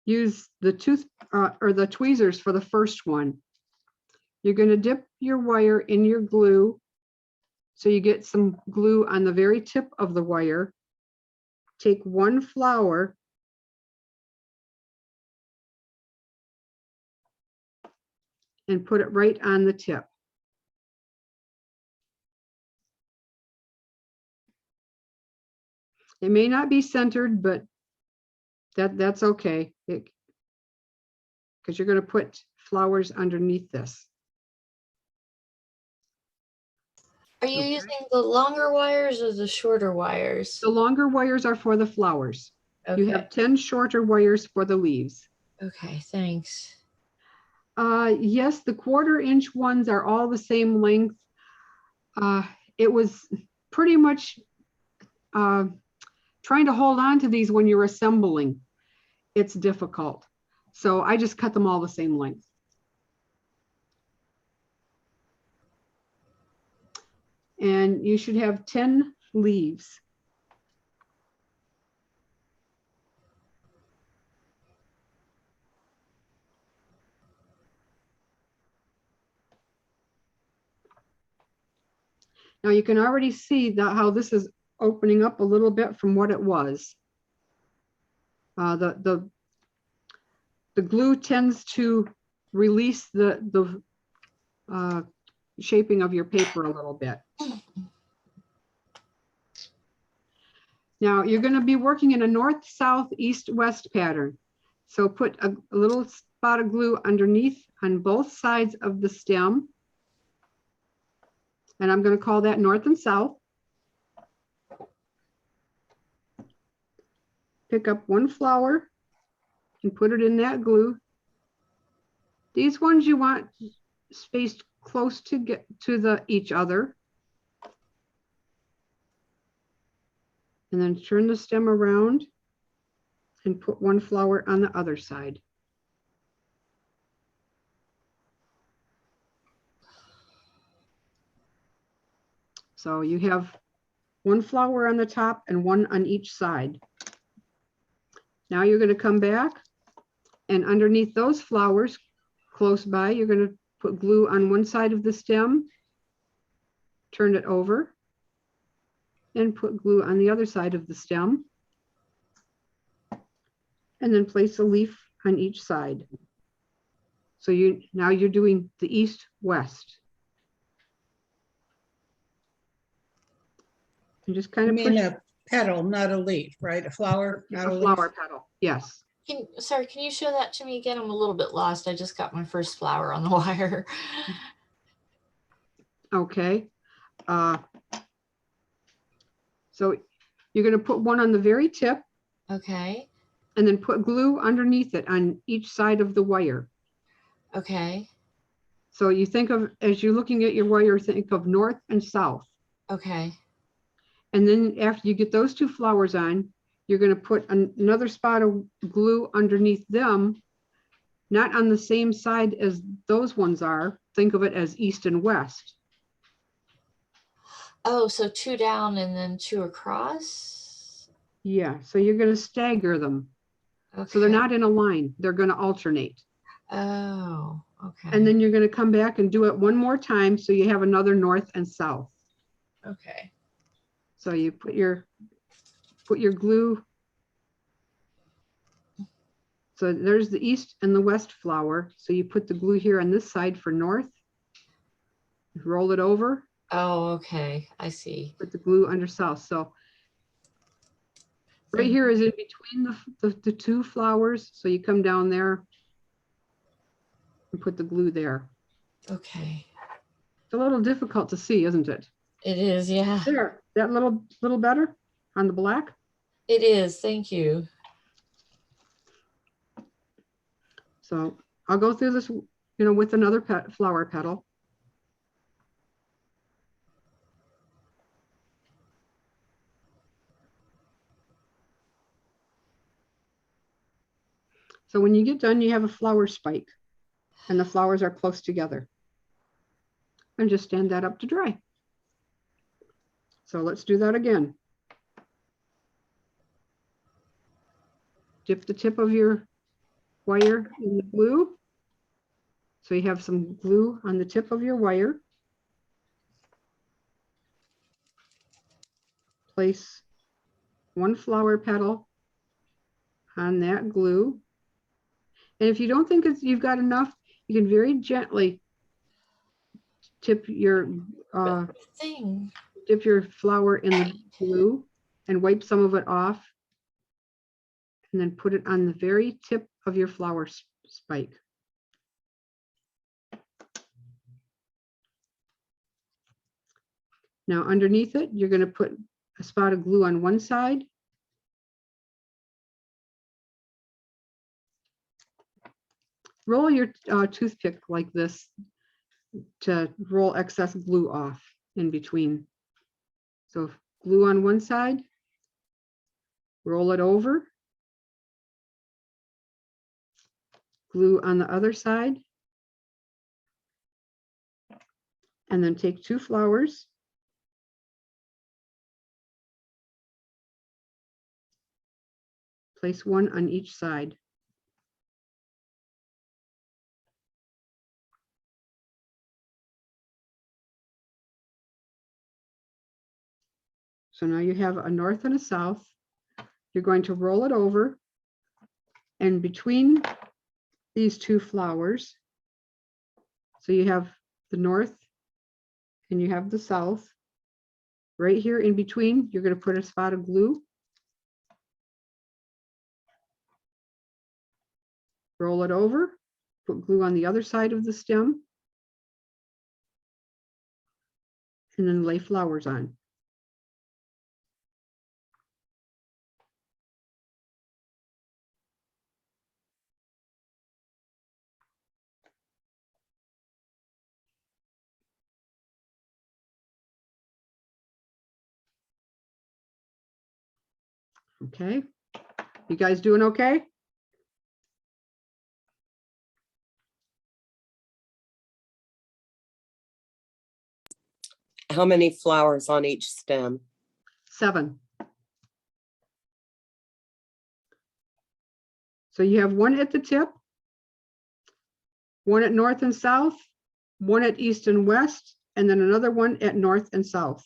use the or the tweezers for the first one. You're going to dip your wire in your glue so you get some glue on the very tip of the wire. Take one flower and put it right on the tip. It may not be centered, but that's okay, because you're going to put flowers underneath this. Are you using the longer wires or the shorter wires? The longer wires are for the flowers. Okay. You have 10 shorter wires for the leaves. Okay, thanks. Yes, the 1/4 inch ones are all the same length. It was pretty much trying to hold on to these when you're assembling. It's difficult. So I just cut them all the same length. And you should have 10 leaves. Now you can already see how this is opening up a little bit from what it was. The glue tends to release the shaping of your paper a little bit. Now you're going to be working in a north, south, east, west pattern. So put a little spot of glue underneath on both sides of the stem. And I'm going to call that north and south. Pick up one flower and put it in that glue. These ones you want spaced close to get to each other. And then turn the stem around and put one flower on the other side. So you have one flower on the top and one on each side. Now you're going to come back, and underneath those flowers close by, you're going to put glue on one side of the stem, turn it over, and put glue on the other side of the stem, and then place a leaf on each side. So now you're doing the east, west. And just kind I of mean push a petal, not a leaf, right? A flower, not a a leaf. flower petal. Yes. Sorry, can you show that to me again? I'm a little bit lost. I just got my first flower on the wire. Okay. So you're going to put one on the very tip. Okay. And then put glue underneath it on each side of the wire. Okay. So you think of, as you're looking at your wire, think of north and south. Okay. And then after you get those two flowers on, you're going to put another spot of glue underneath them, not on the same side as those ones are. Think of it as east and west. Oh, so 2 down and then 2 across? Yeah, so you're going to stagger them. Okay. So they're not in a line. They're going to alternate. Oh, okay. And then you're going to come back and do it one more time. So you have another north and south. Okay. So you put your glue. So there's the east and the west flower. So you put the glue here on this side for north. Roll it over. Oh, okay. I see. Put the glue under south. So right here is in between the two flowers. So you come down there and put the glue there. Okay. It's a little difficult to see, isn't it? It is, yeah. There, that little better on the black. It is. Thank you. So I'll go through this, with another flower petal. So when you get done, you have a flower spike and the flowers are close together. And just stand that up to dry. So let's do that again. Dip the tip of your wire in the glue. So you have some glue on the tip of your wire. Place one flower petal on that glue. And if you don't think you've got enough, you can very gently dip your flower in the glue and wipe some of it off. And then put it on the very tip of your flower spike. Now underneath it, you're going to put a spot of glue on one side. Roll your toothpick like this to roll excess glue off in between. So glue on one side, roll it over, glue on the other side, and then take two flowers, place one on each side. So now you have a north and a south. You're going to roll it over, and between these two flowers, so you have the north and you have the south. Right here in between, you're going to put a spot of glue. Roll it over, put glue on the other side of the stem, and then lay flowers on. Okay, you guys doing okay? How many flowers on each stem? 7. So you have one at the tip, one at north and south, one at east and west, and then another one at north and south.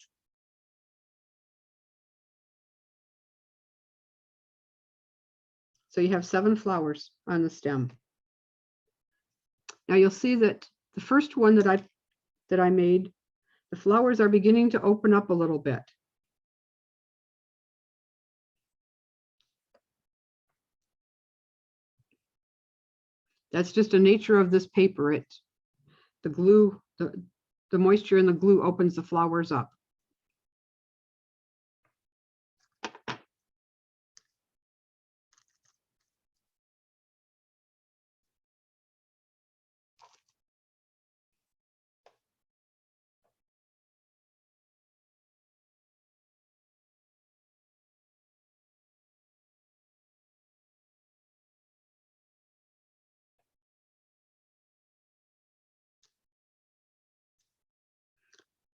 So you have 7 flowers on the stem. Now you'll see that the first one that I made, the flowers are beginning to open up a little bit. That's just a nature of this paper. The glue, the moisture in the glue opens the flowers up.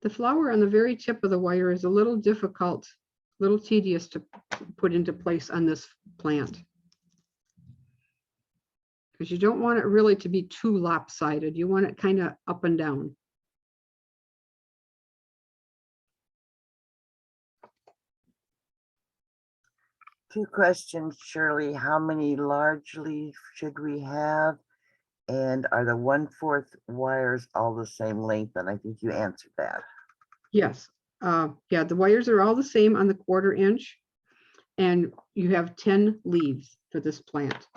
The flower on the very tip of the wire is a little difficult, little tedious to put into place on this plant. Because you don't want it really to be too lopsided. You want it kind of up and down. Two questions, Shirley. How many large leaf should we have? And are the 1/4 wires all the same length? And I think you answered that. Yes, yeah, the wires are all the same on the 1/4 inch. And you have 10 leaves for this plant.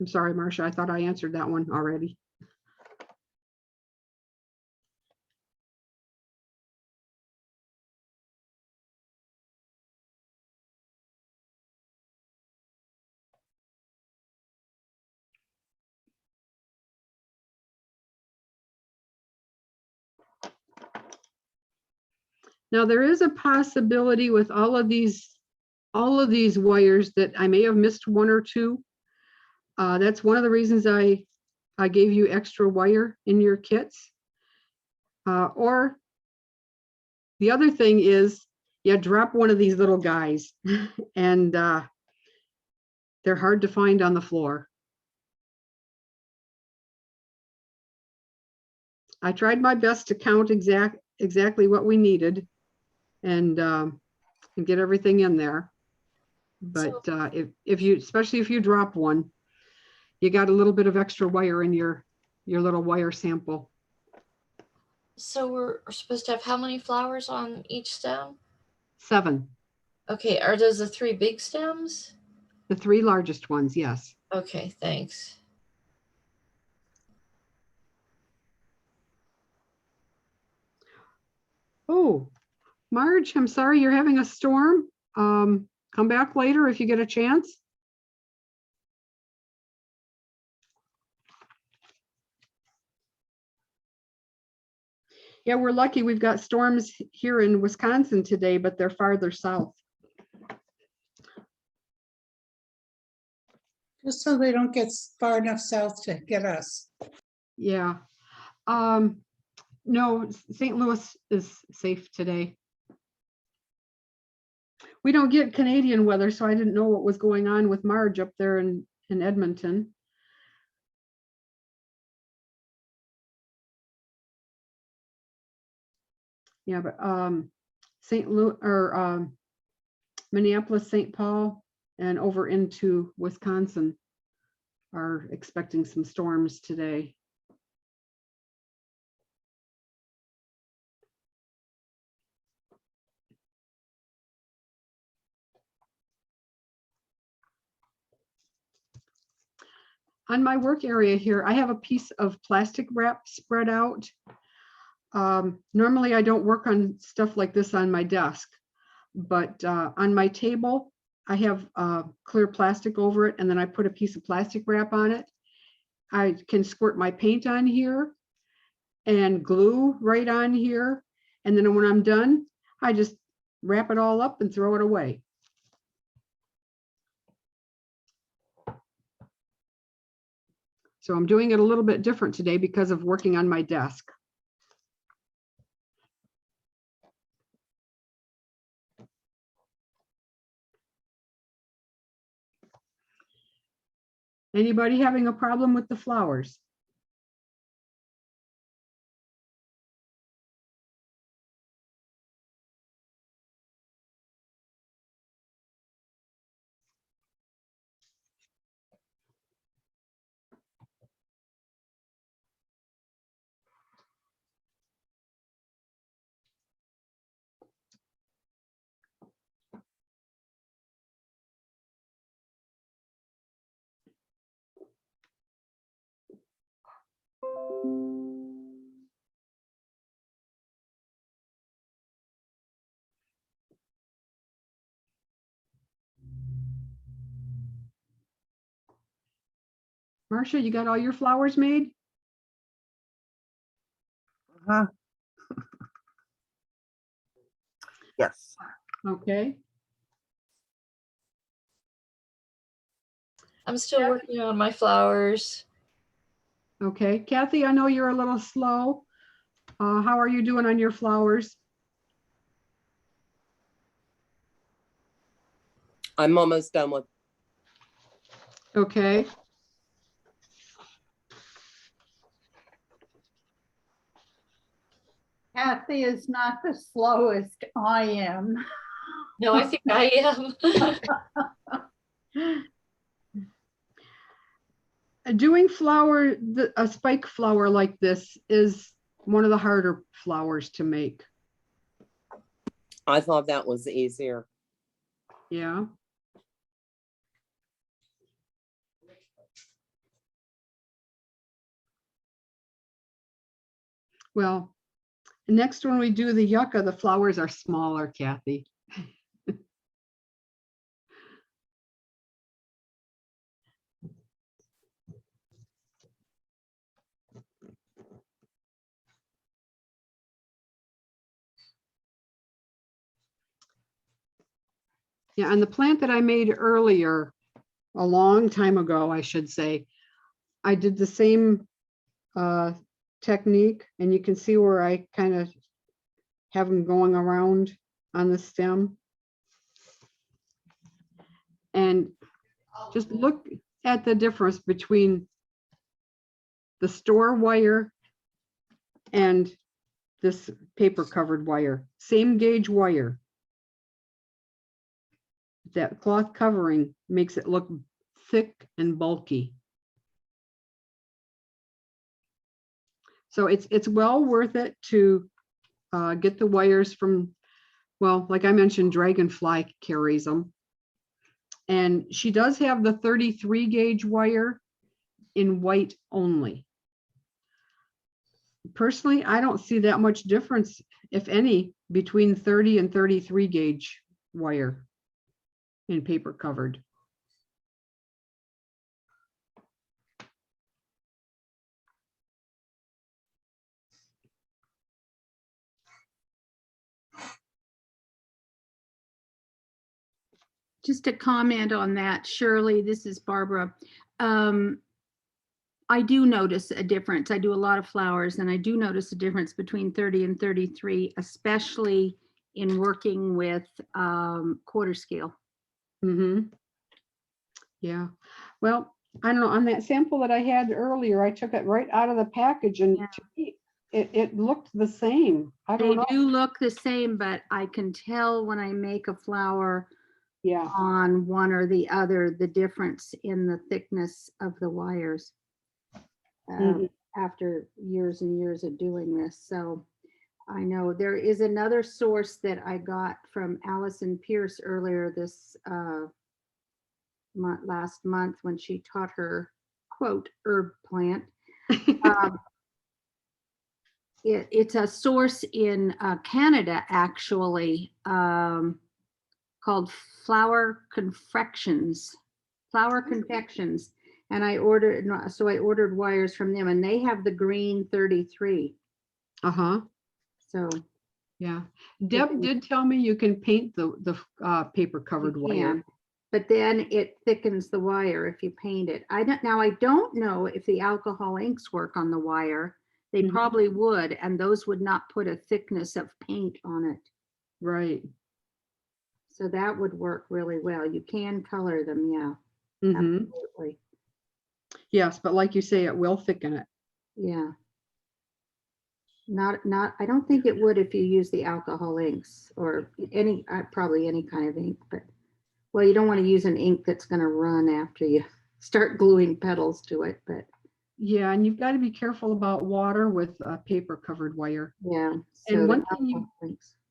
I'm sorry, Marcia, I thought I answered that one already. Now, there is a possibility with all of these wires that I may have missed one or two. That's one of the reasons I gave you extra wire in your kits. Or the other thing is, you drop one of these little guys and they're hard to find on the floor. I tried my best to count exactly what we needed and get everything in there. But if you, especially if you drop one, you got a little bit of extra wire in your little wire sample. So we're supposed to have how many flowers on each stem? 7. Okay, are those the 3 big stems? The 3 largest ones, yes. Okay, thanks. Oh, Marge, I'm sorry you're having a storm. Come back later if you get a chance. Yeah, we're lucky. We've got storms here in Wisconsin today, but they're farther south. Just so they don't get far enough south to get us. Yeah. No, St. Louis is safe today. We don't get Canadian weather, so I didn't know what was going on with Marge up there in Edmonton. Yeah, but St. Louis or Minneapolis, St. Paul, and over into Wisconsin are expecting some storms today. On my work area here, I have a piece of plastic wrap spread out. Normally I don't work on stuff like this on my desk, but on my table, I have clear plastic over it, and then I put a piece of plastic wrap on it. I can squirt my paint on here and glue right on here. And then when I'm done, I just wrap it all up and throw it away. So I'm doing it a little bit different today because of working on my desk. Anybody having a problem with the flowers? Marcia, you got all your flowers made? Yes. Okay. I'm still working on my flowers. Okay, Kathy, I know you're a little slow. How are you doing on your flowers? I'm almost done with. Okay, Kathy is not the slowest. I am. No, I think I am. doing a spike flower like this is one of the harder flowers to make. I thought that was easier. Yeah. Well, next when we do the yucca, the flowers are smaller, Kathy. Yeah, and the plant that I made earlier, a long time ago, I should say, I did the same technique, and you can see where I kind of have them going around on the stem. And just look at the difference between the store wire and this paper covered wire, same gauge wire. That cloth covering makes it look thick and bulky. So it's well worth it to get the wires from, well, like I mentioned, Dragonfly carries them. And she does have the 33 gauge wire in white only. Personally, I don't see that much difference, if any, between 30 and 33 gauge wire in paper covered. Just a comment on that, Shirley, this is Barbara. I do notice a difference. I do a lot of flowers, and I do notice a difference between 30 and 33, especially in working with quarter scale. Mm-hmm. Yeah. Well, I don't know, on that sample that I had earlier, I took it right out of the package, and Yeah. to me, it looked the same. I They don't know. do look the same, but I can tell when I make a flower Yeah. on one or the other, the difference in the thickness of the wires after years and years of doing this. So I know there is another source that I got from Allison Pierce earlier this last month when she taught her quote herb plant. It's a source in Canada actually, called Flower Confections. And I ordered wires from them, and they have the green 33. Uh-huh. So yeah, Deb did tell me you can paint the paper covered you wire. can, but then it thickens the wire if you paint it. I don't know if the alcohol inks work on the wire. They probably would, and those would not put a thickness of paint on it. Right. So that would work really well. You can color them, yeah. Absolutely. Yes, but like you say, it will thicken it. Yeah. I don't think it would if you use the alcohol inks or any, probably any kind of ink, but well, you don't want to use an ink that's going to run after you start gluing petals to it, but yeah, and you've got to be careful about water with paper covered wire. yeah. So And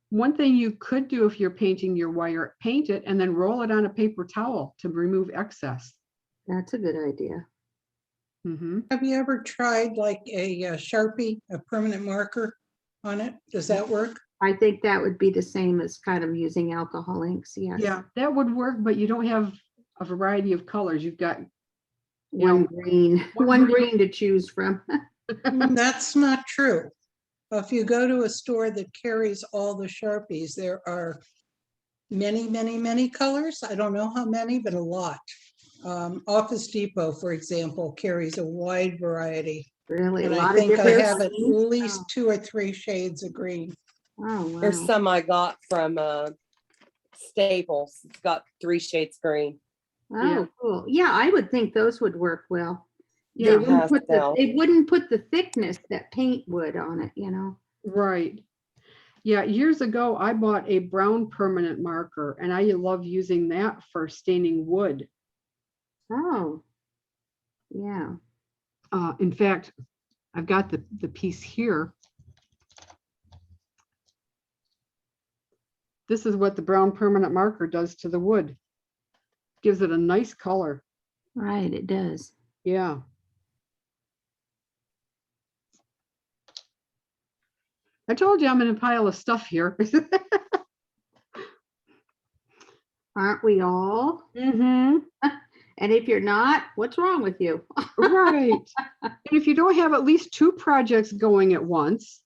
one thing you could do if you're painting your wire, paint it and then roll it on a paper towel to remove excess. That's a good idea. Have you ever tried like a Sharpie, a permanent marker on it? Does that work? I think that would be the same as kind of using alcohol inks. Yes. Yeah, that would work, but you don't have a variety of colors. You've got one green to choose from. That's not true. If you go to a store that carries all the Sharpies, there are many, many, many colors. I don't know how many, but a lot Office Depot, for example, carries a wide variety. Really, a And I lot of think I different. have at shades? least 2 or 3 shades of green. Oh, There's wow. some I got from Staples. It's got 3 shades green. Yeah. Oh, cool. Yeah, I would think those would work well. Yeah. They wouldn't put the, Pastel. they wouldn't put the thickness that paint would on it, you know? Right. Yeah, years ago, I bought a brown permanent marker and I love using that for staining wood. Oh, yeah. In fact, I've got the piece here. This is what the brown permanent marker does to the wood. Gives it a nice color. Right, it does. Yeah. I told you I'm in a pile of stuff here. Aren't we all? Mm-hmm. And if you're not, what's wrong with you? Right. And if you don't have at least 2 projects going at once.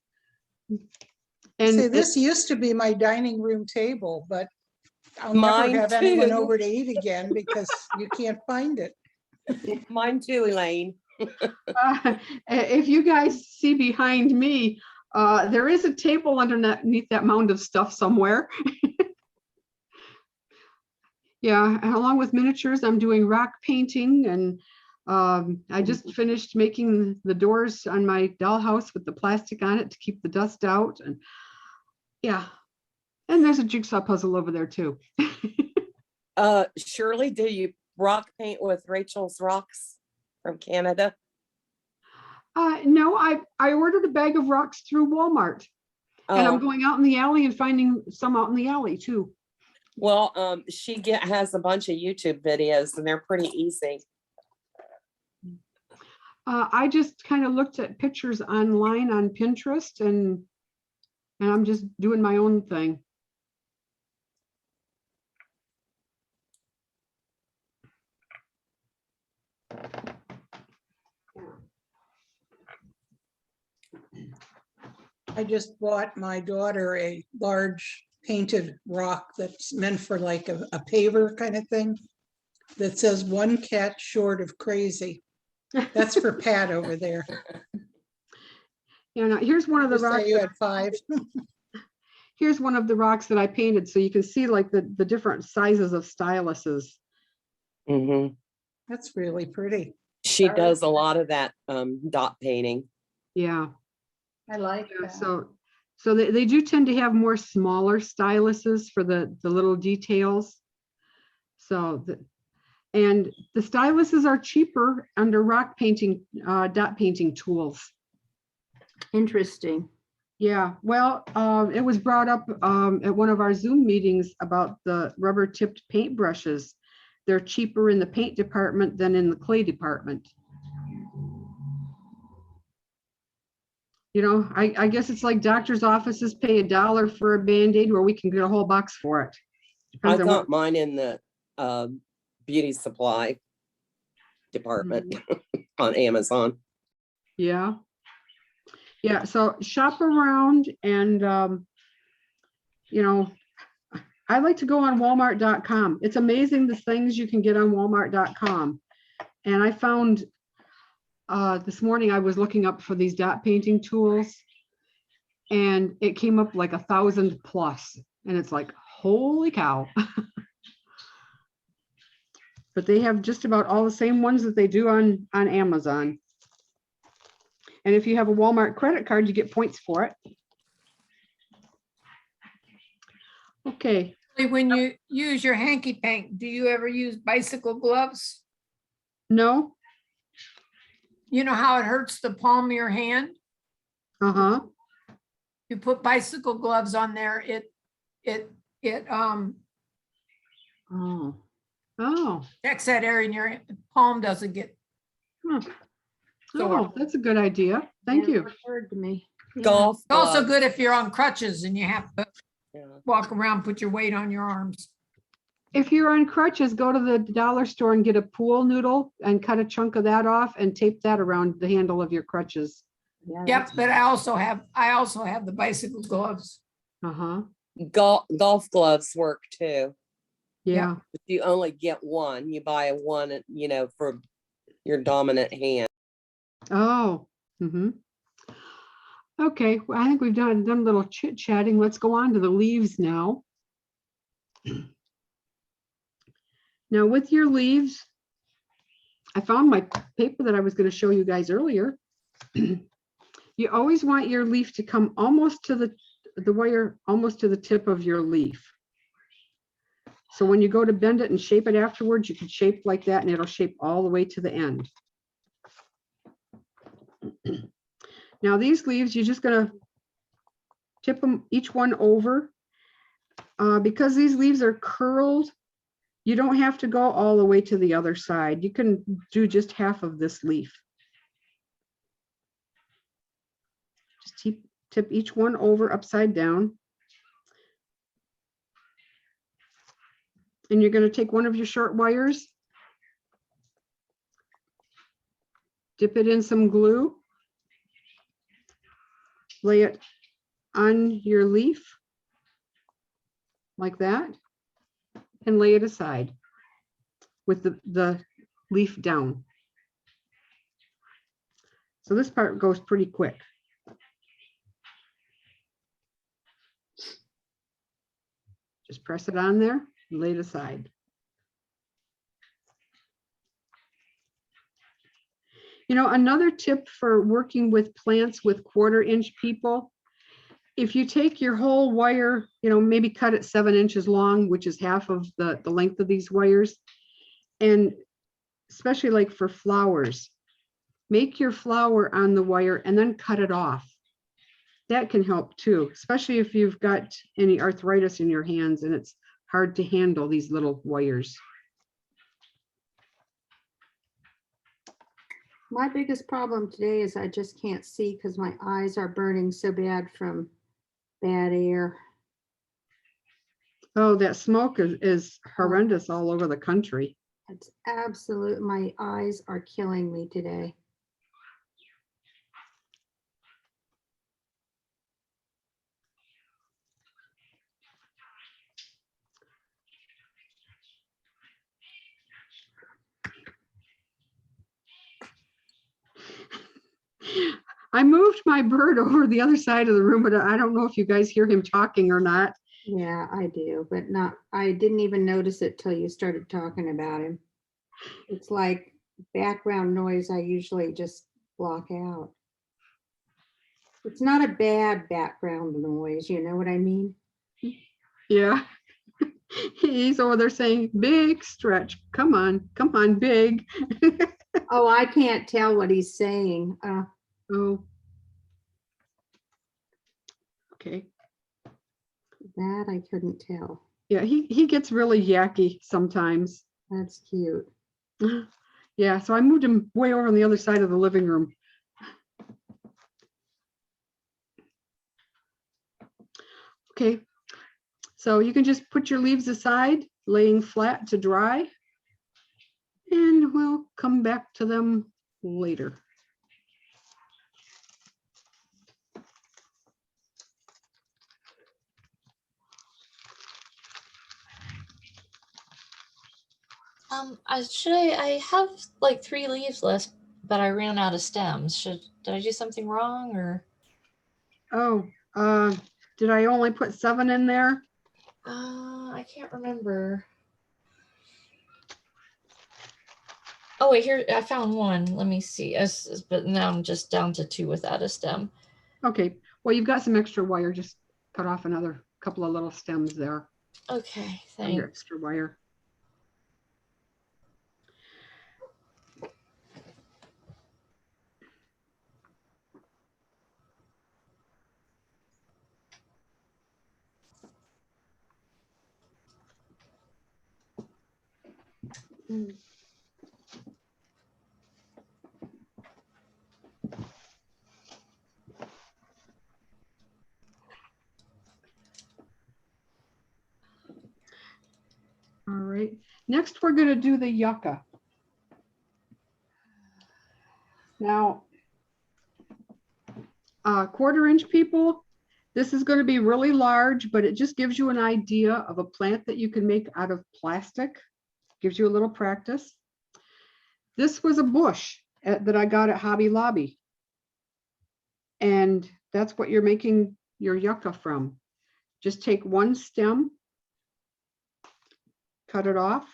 And See, this used to be my dining room table, but I'll Mine never have anyone too. over to eat again because you can't find it. Mine too, Elaine. if you guys see behind me, there is a table underneath that mound of stuff somewhere. Yeah, and along with miniatures, I'm doing rock painting, and I just finished making the doors on my dollhouse with the plastic on it to keep the dust out. And yeah, and there's a jigsaw puzzle over there too. Shirley, do you rock paint with Rachel's Rocks from Canada? No, I ordered a bag of rocks through Walmart, and I'm Oh, going out in the alley and finding some out in the alley too. well, she has a bunch of YouTube videos and they're pretty easy. I just kind of looked at pictures online on Pinterest, and I'm just doing my own thing. I just bought my daughter a large painted rock that's meant for like a paver kind of thing that says "one cat short of crazy." That's for Pat over there. You know, here's one of the Just say rocks. you had 5. Here's one of the rocks that I painted, so you can see like the different sizes of styluses. Mhm. That's really pretty. She does a lot of that dot painting. Yeah. I like Yeah, that. so they do tend to have more smaller styluses for the little details. So and the styluses are cheaper under rock painting, dot painting tools. Interesting. Yeah, well, it was brought up at one of our Zoom meetings about the rubber tipped paint brushes. They're cheaper in the paint department than in the clay department. You know, I guess it's like doctor's offices pay $1 for a Band-Aid where we can get a whole box for it. I Depends on what- got mine in the beauty supply department on Amazon. Yeah. Yeah, so shop around, and you know, I like to go on Walmart.com. It's amazing the things you can get on Walmart.com. And I found this morning I was looking up for these dot painting tools, and it came up like 1,000 plus, and it's like, holy cow. But they have just about all the same ones that they do on Amazon. And if you have a Walmart credit card, you get points for it. Okay. When you use your hanky paint, do you ever use bicycle gloves? No. You know how it hurts the palm of your hand? Uh-huh. You put bicycle gloves on there, Oh, checks that area and your palm doesn't get. Oh, that's a good idea. Thank you. never occurred to me. Yeah. Golf. It's also gloves. good if you're on crutches and you have to Yeah. walk around, put your weight on your arms. If you're on crutches, go to the dollar store and get a pool noodle and cut a chunk of that off and tape that around the handle of your crutches. Yeah, Yep, but I also have the bicycle gloves. Uh-huh. Golf gloves work too. Yeah. If you only get one, you buy a one, you know, for your dominant hand. Oh. Okay, well, I think we've done a little chit chatting. Let's go on to the leaves now. Now with your leaves, I found my paper that I was going to show you guys earlier. You always want your leaf to come almost to the wire, almost to the tip of your leaf. So when you go to bend it and shape it afterwards, you can shape like that and it'll shape all the way to the end. Now these leaves, you're just going to tip them each one over. Because these leaves are curled, you don't have to go all the way to the other side. You can do just half of this leaf. Just tip each one over upside down. And you're going to take one of your short wires, dip it in some glue, lay it on your leaf like that, and lay it aside with the leaf down. So this part goes pretty quick. Just press it on there and lay it aside. You know, another tip for working with plants with 1/4 inch people, if you take your whole wire, you know, maybe cut it 7 inches long, which is half of the length of these wires, and especially like for flowers, make your flower on the wire and then cut it off. That can help too, especially if you've got any arthritis in your hands and it's hard to handle these little wires. My biggest problem today is I just can't see because my eyes are burning so bad from bad air. Oh, that smoke is horrendous all over the country. It's absolute, my eyes are killing me today. I moved my bird over the other side of the room, but I don't know if you guys hear him talking or not. Yeah, I do, but not, I didn't even notice it till you started talking about him. It's like background noise I usually just block out. It's not a bad background noise, you know what I mean? Yeah. He's over there saying, big stretch. Come on, big. Oh, I can't tell what he's saying. Oh. Okay. That I couldn't tell. Yeah, he gets really yucky sometimes. That's cute. Yeah, so I moved him way over on the other side of the living room. Okay, so you can just put your leaves aside, laying flat to dry, and we'll come back to them later. I have like 3 leaves left, but I ran out of stems. Did I do something wrong or? Oh, did I only put 7 in there? I can't remember. Oh wait, here I found one. Let me see. But now I'm just down to 2 without a stem. Okay, well, you've got some extra wire. Just cut off another couple of little stems there. Okay, On your thanks. extra wire. All right, next we're going to do the yucca. Now, 1/4 inch people, This is going to be really large, but it just gives you an idea of a plant that you can make out of plastic. Gives you a little practice. This was a bush that I got at Hobby Lobby. And that's what you're making your yucca from. Just take one stem, cut it off.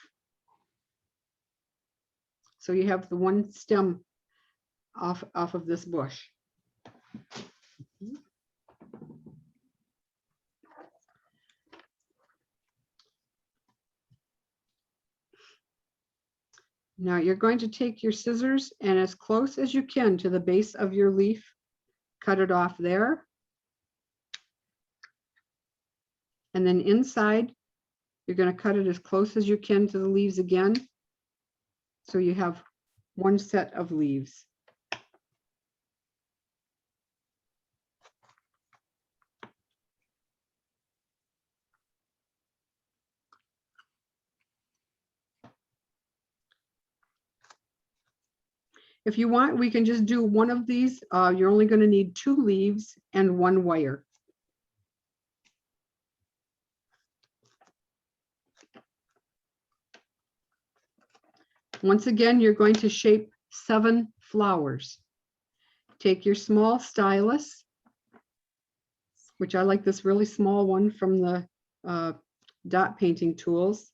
So you have the one stem off of this bush. Now you're going to take your scissors and as close as you can to the base of your leaf, cut it off there. And then inside, you're going to cut it as close as you can to the leaves again. So you have one set of leaves. If you want, we can just do one of these. You're only going to need 2 leaves and 1 wire. Once again, you're going to shape 7 flowers. Take your small stylus, which I like this really small one from the dot painting tools.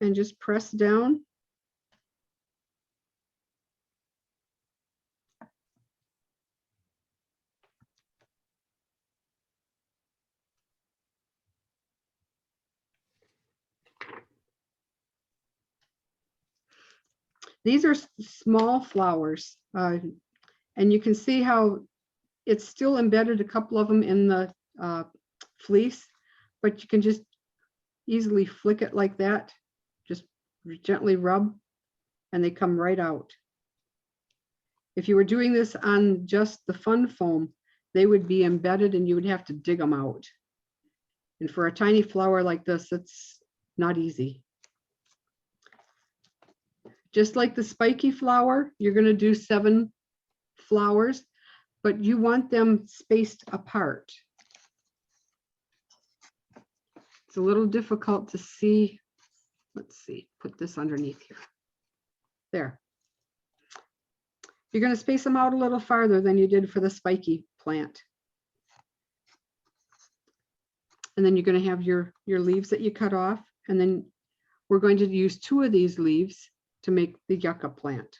And just press down. These are small flowers, and you can see how it's still embedded, a couple of them in the fleece, but you can just easily flick it like that. Just gently rub and they come right out. If you were doing this on just the fun foam, they would be embedded and you would have to dig them out. And for a tiny flower like this, it's not easy. Just like the spiky flower, you're going to do 7 flowers, but you want them spaced apart. It's a little difficult to see. Let's see, put this underneath here. There. You're going to space them out a little farther than you did for the spiky plant. And then you're going to have your leaves that you cut off. And then we're going to use 2 of these leaves to make the yucca plant.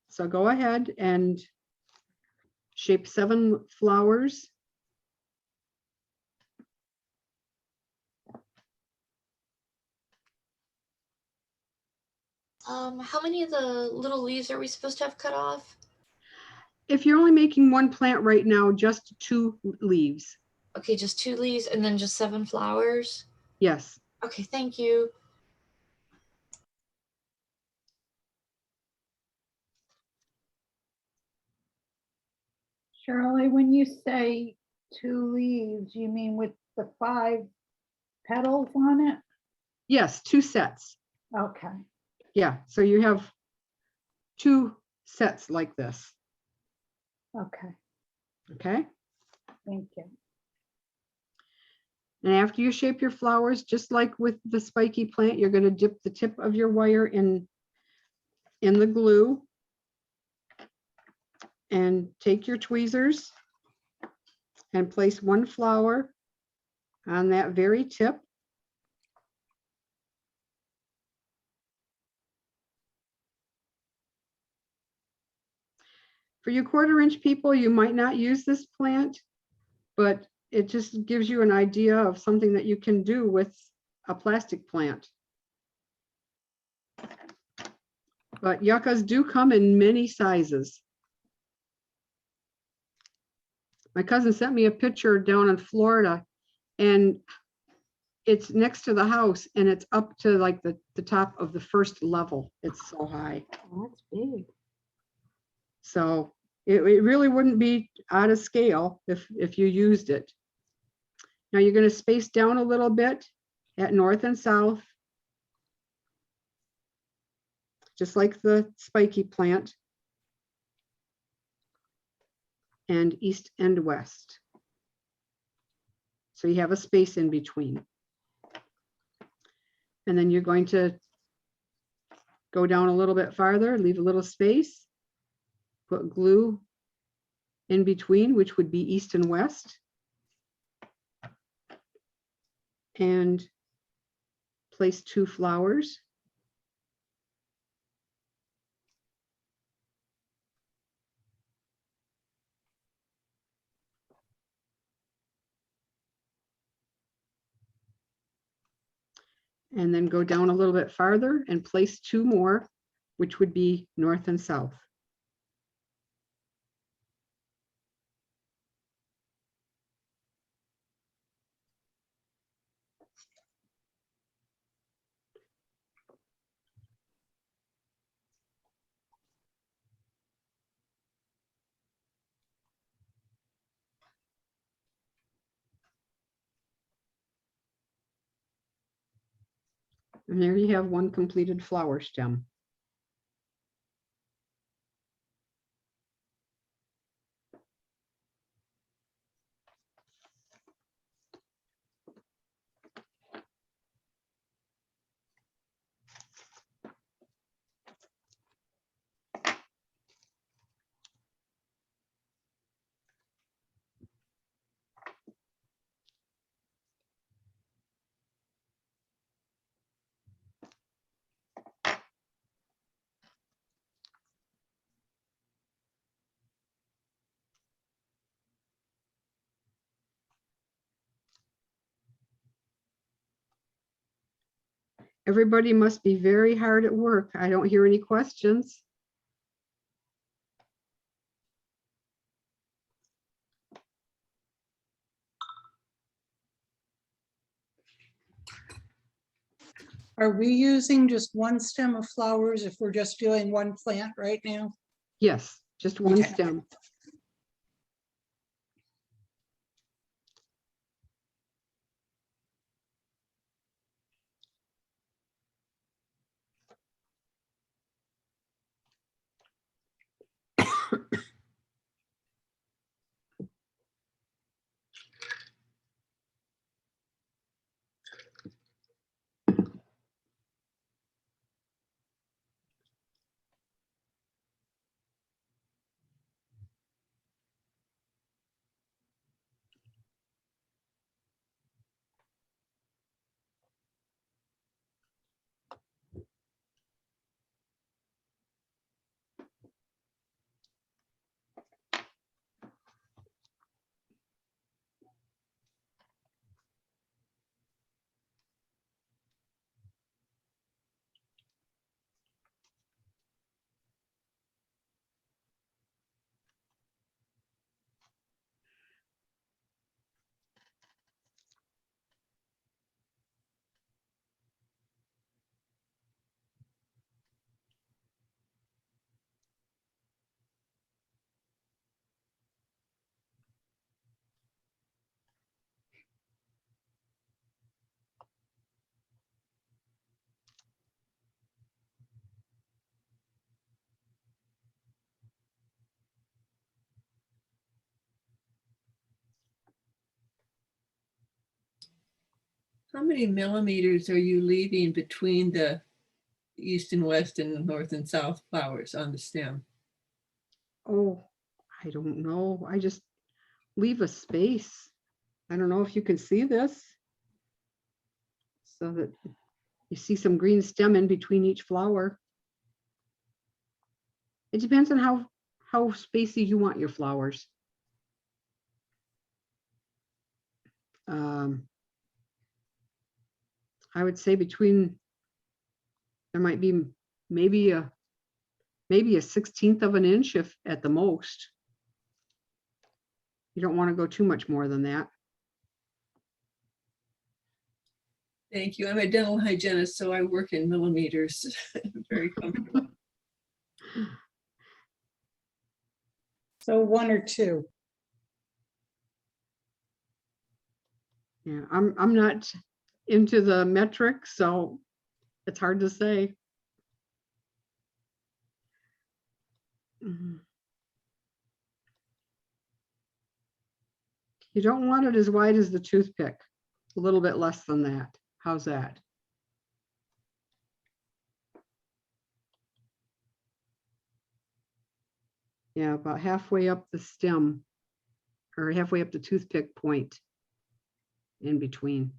So go ahead and shape 7 flowers. How many of the little leaves are we supposed to have cut off? If you're only making one plant right now, just 2 leaves. Okay, just 2 leaves and then just 7 flowers? Yes. Okay, thank you. Shirley, when you say 2 leaves, you mean with the 5 petals on it? Yes, 2 sets. Okay. Yeah, so you have 2 sets like this. Okay, Okay. thank you. And after you shape your flowers, just like with the spiky plant, you're going to dip the tip of your wire in the glue and take your tweezers and place 1 flower on that very tip. For you 1/4-inch people, you might not use this plant, but it just gives you an idea of something that you can do with a plastic plant. But yuccas do come in many sizes. My cousin sent me a picture down in Florida, and it's next to the house, and it's up to like the top of the 1st level. It's so high. Oh, that's big. So it really wouldn't be out of scale if you used it. Now you're going to space down a little bit at north and south. just like the spiky plant. And east and west. So you have a space in between. And then you're going to go down a little bit farther, leave a little space, put glue in between, which would be east and west. And place 2 flowers. And then go down a little bit farther and place 2 more, which would be north and south. And there you have one completed flower stem. Everybody must be very hard at work. I don't hear any questions. Are we using just one stem of flowers if we're just doing one plant right now? Yes, just one Okay. stem. How many millimeters are you leaving between the east and west and the north and south flowers on the stem? Oh, I don't know. I just leave a space. I don't know if you can see this. So that you see some green stem in between each flower. It depends on how spacey you want your flowers. I would say there might be maybe a 1/16 of an inch if at the most. You don't want to go too much more than that. Thank you. I'm a dental hygienist, so I work in millimeters. Very comfortable. So 1 or 2. Yeah, I'm not into the metric, so it's hard to say. Mhm. You don't want it as wide as the toothpick, a little bit less than that. How's that? Yeah, about halfway up the stem or halfway up the toothpick point in between.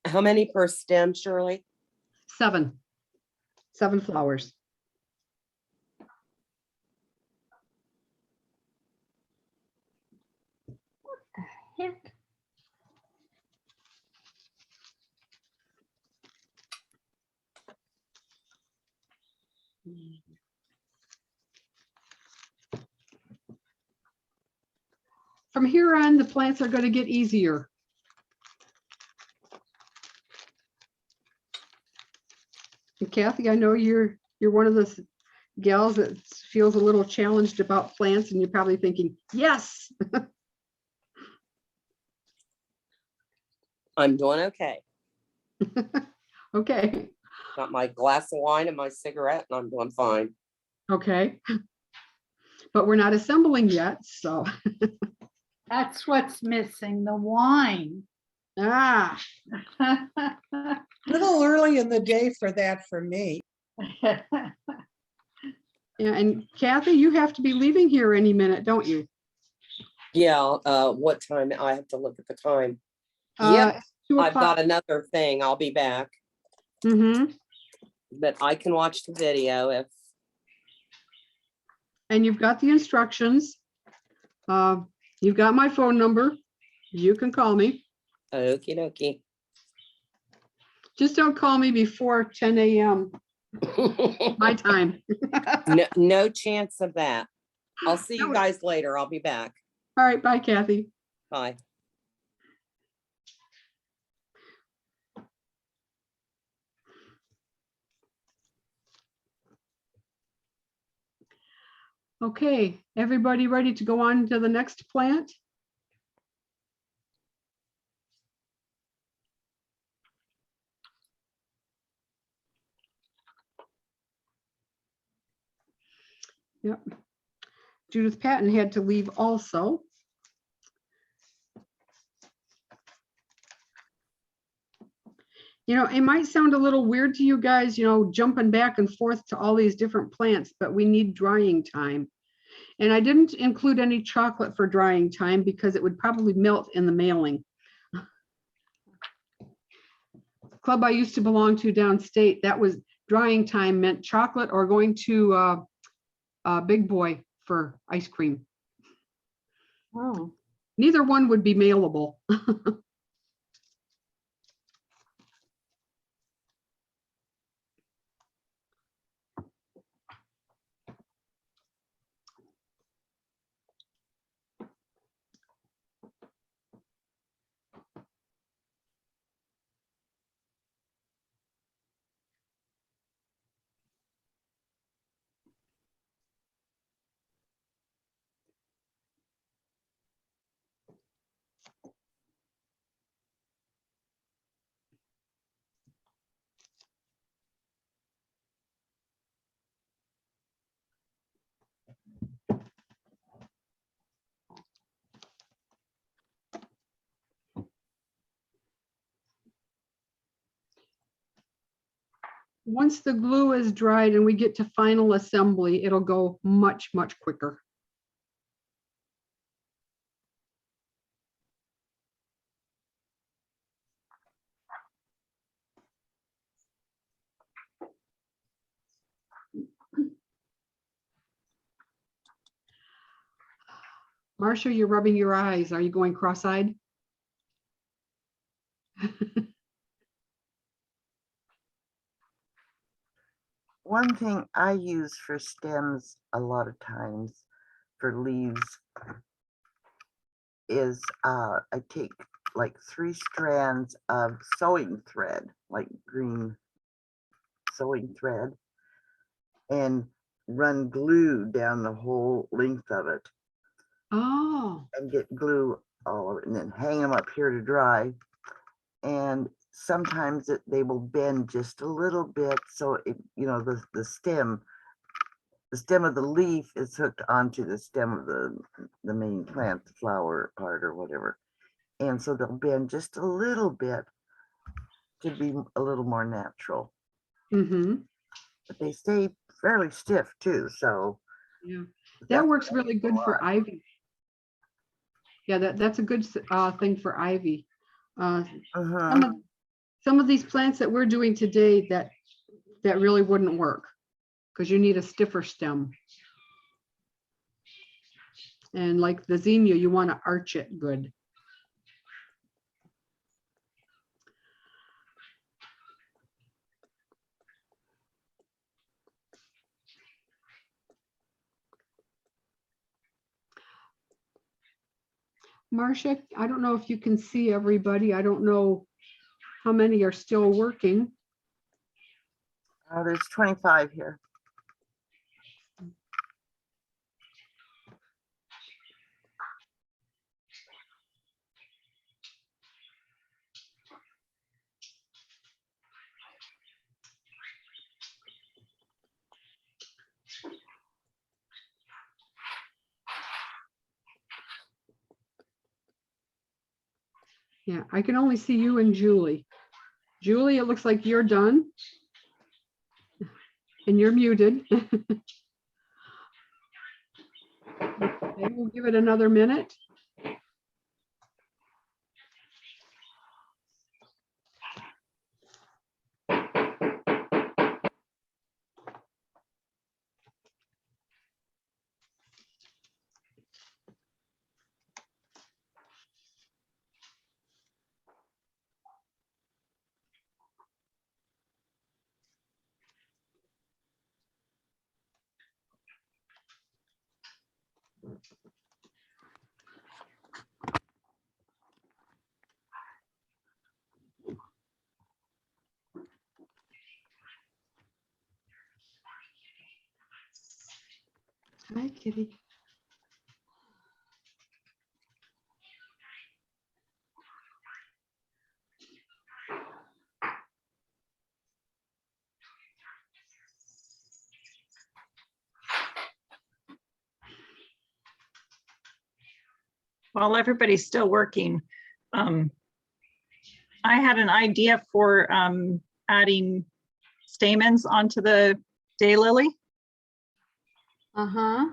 How many per stem, Shirley? 7 flowers. Heck. From here on, the plants are going to get easier. And Kathy, I know you're one of those gals that feels a little challenged about plants, and you're probably thinking, yes. I'm doing okay. Okay. Got my glass of wine and my cigarette, and I'm doing fine. Okay. But we're not assembling yet, so. That's what's missing, the wine. Ah, Little early in the day for that for me. yeah, and Kathy, you have to be leaving here any minute, don't you? Yeah, what time? I have to look at the time. Uh, Yep, 2 I've got o'clock. another thing. I'll be back, Mm-hmm. but I can watch the video if, And you've got the instructions. You've got my phone number. You can call me. okie dokie. Just don't call me before 10 a.m. my time. No chance of that. I'll see you No. guys later. I'll be back. All right, bye, Kathy. Bye. Okay, everybody ready to go on to the next plant? Yep. Judith Patton had to leave also. You know, it might sound a little weird to you guys, jumping back and forth to all these different plants, but we need drying time. And I didn't include any chocolate for drying time because it would probably melt in the mailing. Club I used to belong to downstate, that was drying time meant chocolate or going to Big Boy for ice cream. Oh. Neither one would be mailable. Once the glue is dried and we get to final assembly, it'll go much, much quicker. Marcia, you're rubbing your eyes. Are you going cross-eyed? one thing I use for stems a lot of times for leaves is I take like 3 strands of sewing thread, like green sewing thread, and run glue down the whole length of it Oh, and get glue all over it and then hang them up here to dry. And sometimes they will bend just a little bit, so it, you know, the stem of the leaf is hooked onto the stem of the main plant, the flower part or whatever, and so they'll bend just a little bit to be a little more natural, mm-hmm. but they stay fairly stiff too, so Yeah, that that's works what I really use a good for lot. ivy. Yeah, that's a good thing for ivy. Mhm. Some of these plants that we're doing today that really wouldn't work because you need a stiffer stem. And like the zinnia, you want to arch it good. Marcia, I don't know if you can see everybody. I don't know how many are still working. There's 25 here. Yeah, I can only see you and Julie. Julie, it looks like you're done. And you're muted. Okay, we'll give it another minute. Hi, kitty. While everybody's still working, I had an idea for adding stamens onto the daylily. Uh-huh.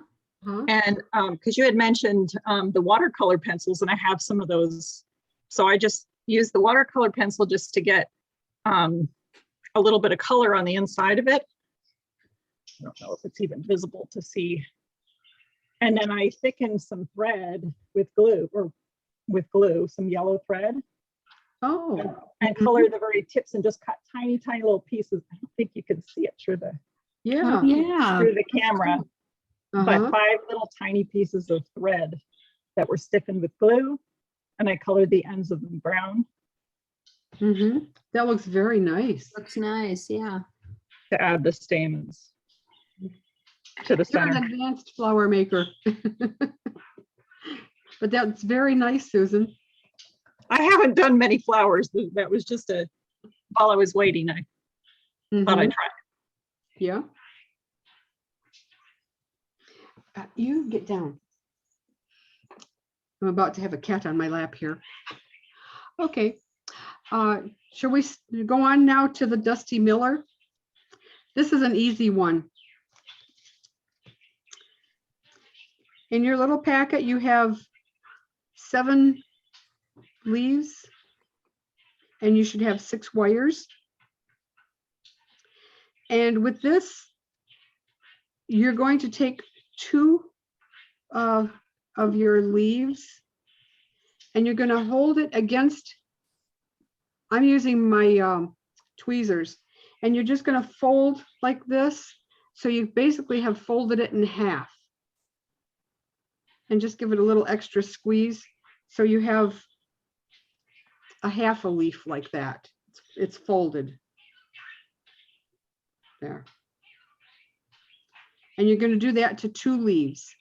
And because you had mentioned the watercolor pencils, and I have some of those. So I just used the watercolor pencil just to get a little bit of color on the inside of it. I don't know if it's even visible to see. And then I thickened some thread with glue, some yellow thread. Oh. And colored the very tips and just cut tiny, tiny little pieces. I don't think you can see it through the Yeah. through the camera. Uh-huh. But 5 little tiny pieces of thread that were stiffened with glue, and I colored the ends of them brown. Mm-hmm. That looks very nice. Looks nice, yeah. To add the stamens to the You're center. an advanced flower maker. But that's very nice, Susan. I haven't done many flowers. That was just while I was waiting, I thought I'd try. Yeah. You get down. I'm about to have a cat on my lap here. Okay. Shall we go on now to the Dusty Miller? This is an easy one. In your little packet, you have 7 leaves, and you should have 6 wires. And with this, you're going to take 2 of your leaves, and you're going to hold it against, I'm using my tweezers, and you're just going to fold like this. So you basically have folded it in half. And just give it a little extra squeeze. So you have a half a leaf like that. It's folded. There. And you're going to do that to 2 leaves.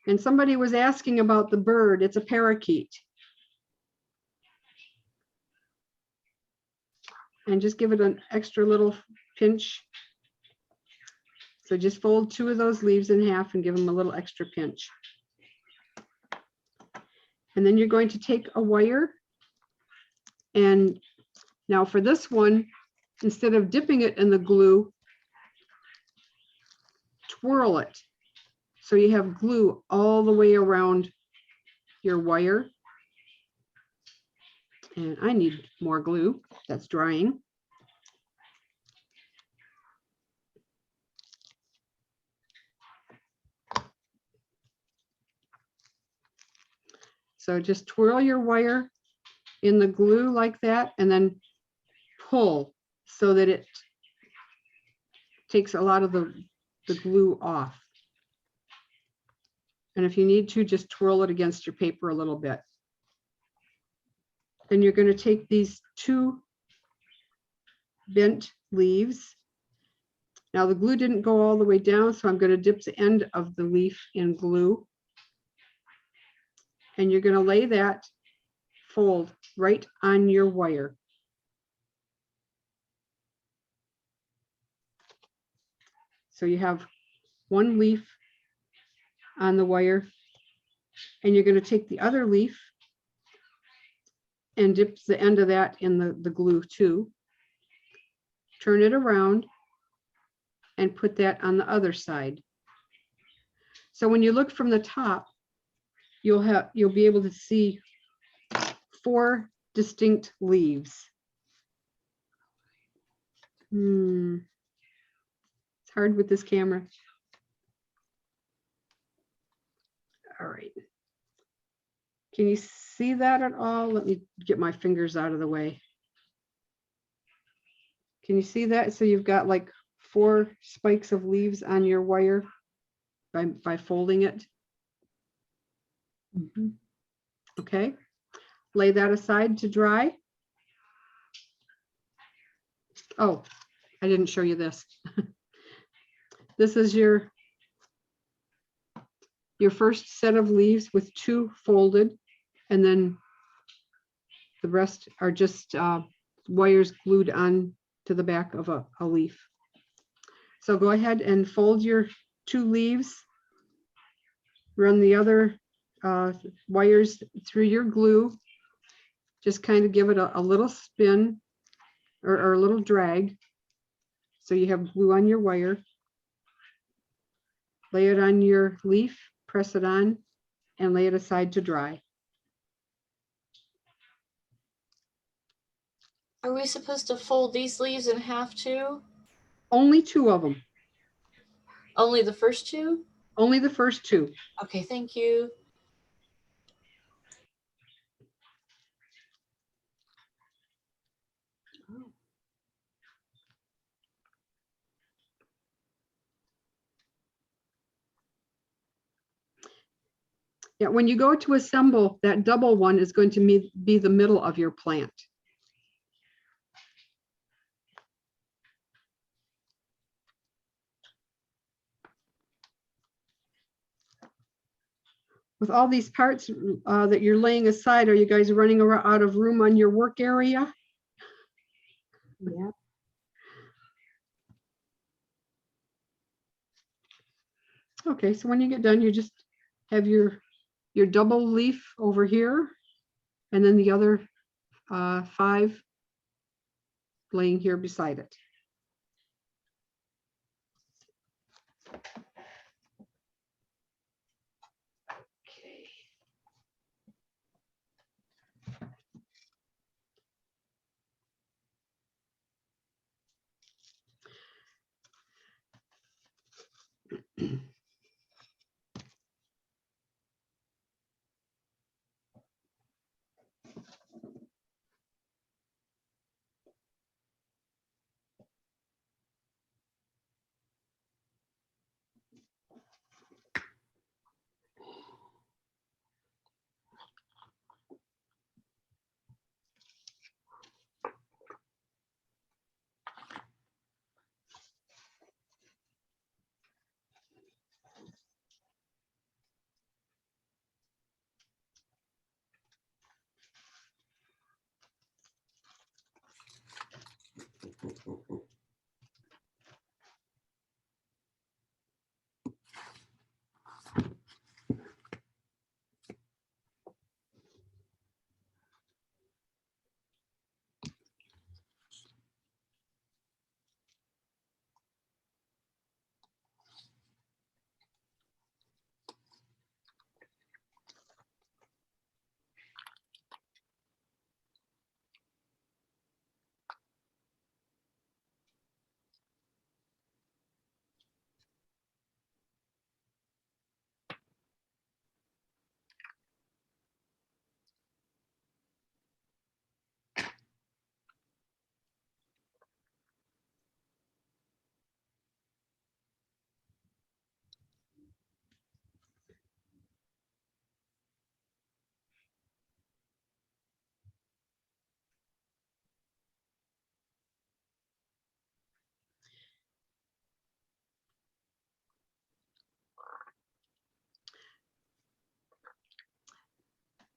And somebody was asking about the bird. It's a parakeet. And just give it an extra little pinch. So just fold 2 of those leaves in half and give them a little extra pinch. And then you're going to take a wire. And now for this one, instead of dipping it in the glue, twirl it. So you have glue all the way around your wire. And I need more glue. That's drying. So just twirl your wire in the glue like that, and then pull so that it takes a lot of the glue off. And if you need to, just twirl it against your paper a little bit. Then you're going to take these 2 bent leaves. Now the glue didn't go all the way down, so I'm going to dip the end of the leaf in glue. And you're going to lay that fold right on your wire. So you have 1 leaf on the wire, and you're going to take the other leaf and dip the end of that in the glue too. Turn it around and put that on the other side. So when you look from the top, you'll be able to see 4 distinct leaves. It's hard with this camera. All right. Can you see that at all? Let me get my fingers out of the way. Can you see that? So you've got like 4 spikes of leaves on your wire by folding it. Okay. Lay that aside to dry. Oh, I didn't show you this. This is your first set of leaves with 2 folded, and then the rest are just wires glued on to the back of a leaf. So go ahead and fold your 2 leaves, run the other wires through your glue, just kind of give it a little spin or a little drag. So you have glue on your wire. Lay it on your leaf, press it on, and lay it aside to dry. Are we supposed to fold these leaves in half too? Only 2 of them. Only the first 2? Only the first 2. Okay, thank you. Yeah, when you go to assemble, that double one is going to be the middle of your plant. With all these parts that you're laying aside, are you guys running out of room on your work area? Yeah. Okay, so when you get done, you just have your double leaf over here, and then the other 5 laying here beside it.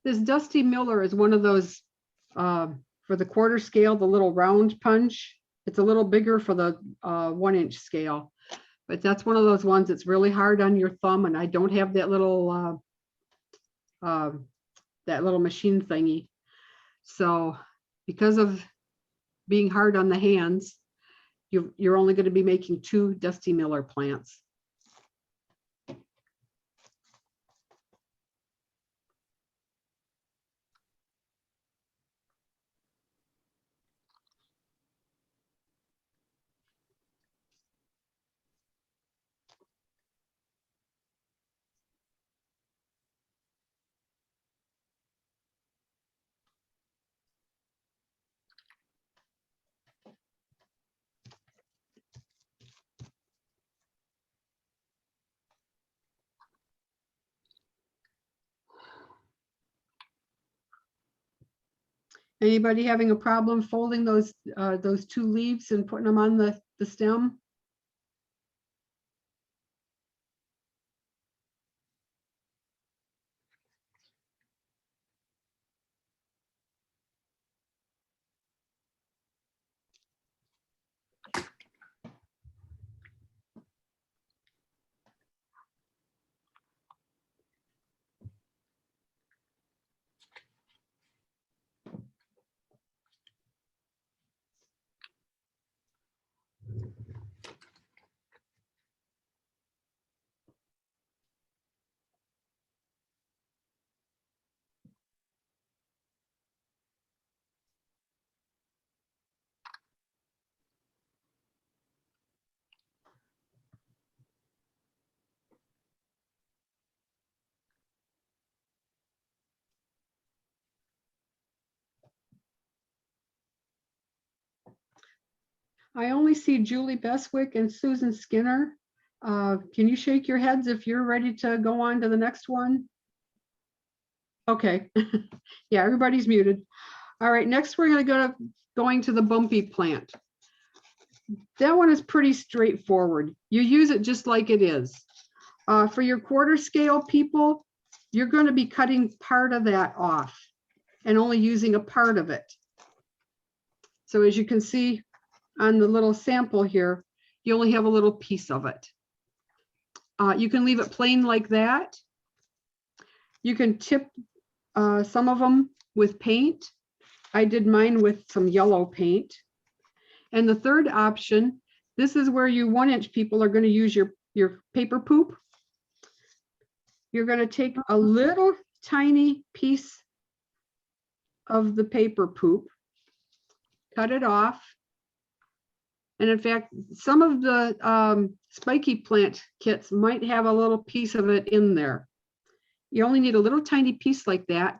This Dusty Miller is one of those, for the quarter scale, the little round punch. It's a little bigger for the 1-inch scale, but that's one of those ones that's really hard on your thumb, and I don't have that little machine thingy. So because of being hard on the hands, you're only going to be making 2 Dusty Miller plants. Anybody having a problem folding those 2 leaves and putting them on the stem? I only see Julie Beswick and Susan Skinner. Can you shake your heads if you're ready to go on to the next one? Okay. Yeah, everybody's muted. All right, next we're going to the bumpy plant. That one is pretty straightforward. You use it just like it is. For your quarter scale people, you're going to be cutting part of that off and only using a part of it. So as you can see on the little sample here, you only have a little piece of it. You can leave it plain like that. You can tip some of them with paint. I did mine with some yellow paint. And the third option, this is where you 1-inch people are going to use your paper poop. You're going to take a little tiny piece of the paper poop, cut it off. And in fact, some of the spiky plant kits might have a little piece of it in there. You only need a little tiny piece like that.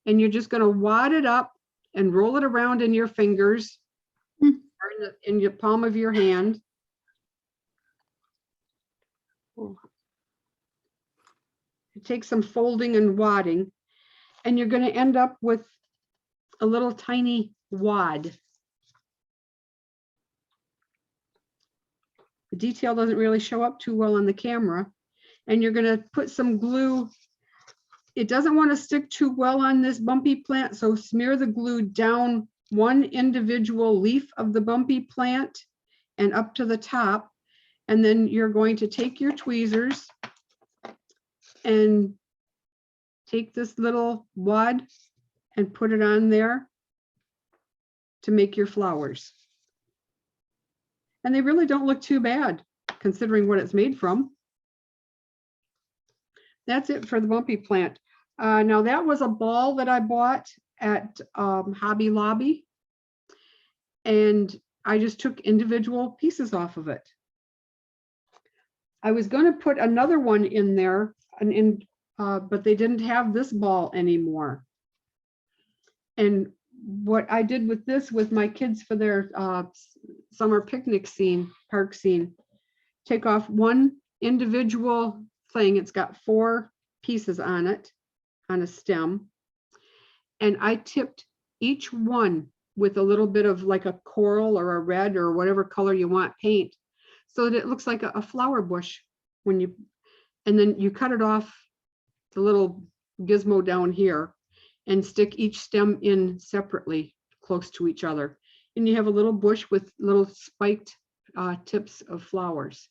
And you're just going to wad it up and roll it around in your fingers or in your palm of your hand. It takes some folding and wadding, and you're going to end up with a little tiny wad. The detail doesn't really show up too well on the camera. And you're going to put some glue. It doesn't want to stick too well on this bumpy plant, so smear the glue down one individual leaf of the bumpy plant and up to the top. And then you're going to take your tweezers and take this little wad and put it on there to make your flowers. And they really don't look too bad considering what it's made from. That's it for the bumpy plant. Now that was a ball that I bought at Hobby Lobby, and I just took individual pieces off of it. I was going to put another one in there, but they didn't have this ball anymore. And what I did with this with my kids for their summer picnic scene, park scene, take off one individual thing. It's got 4 pieces on it, on a stem. And I tipped each one with a little bit of like a coral or a red or whatever color you want paint, so that it looks like a flower bush and then you cut it off the little gizmo down here, and stick each stem in separately, close to each other. And you have a little bush with little spiked tips of flowers.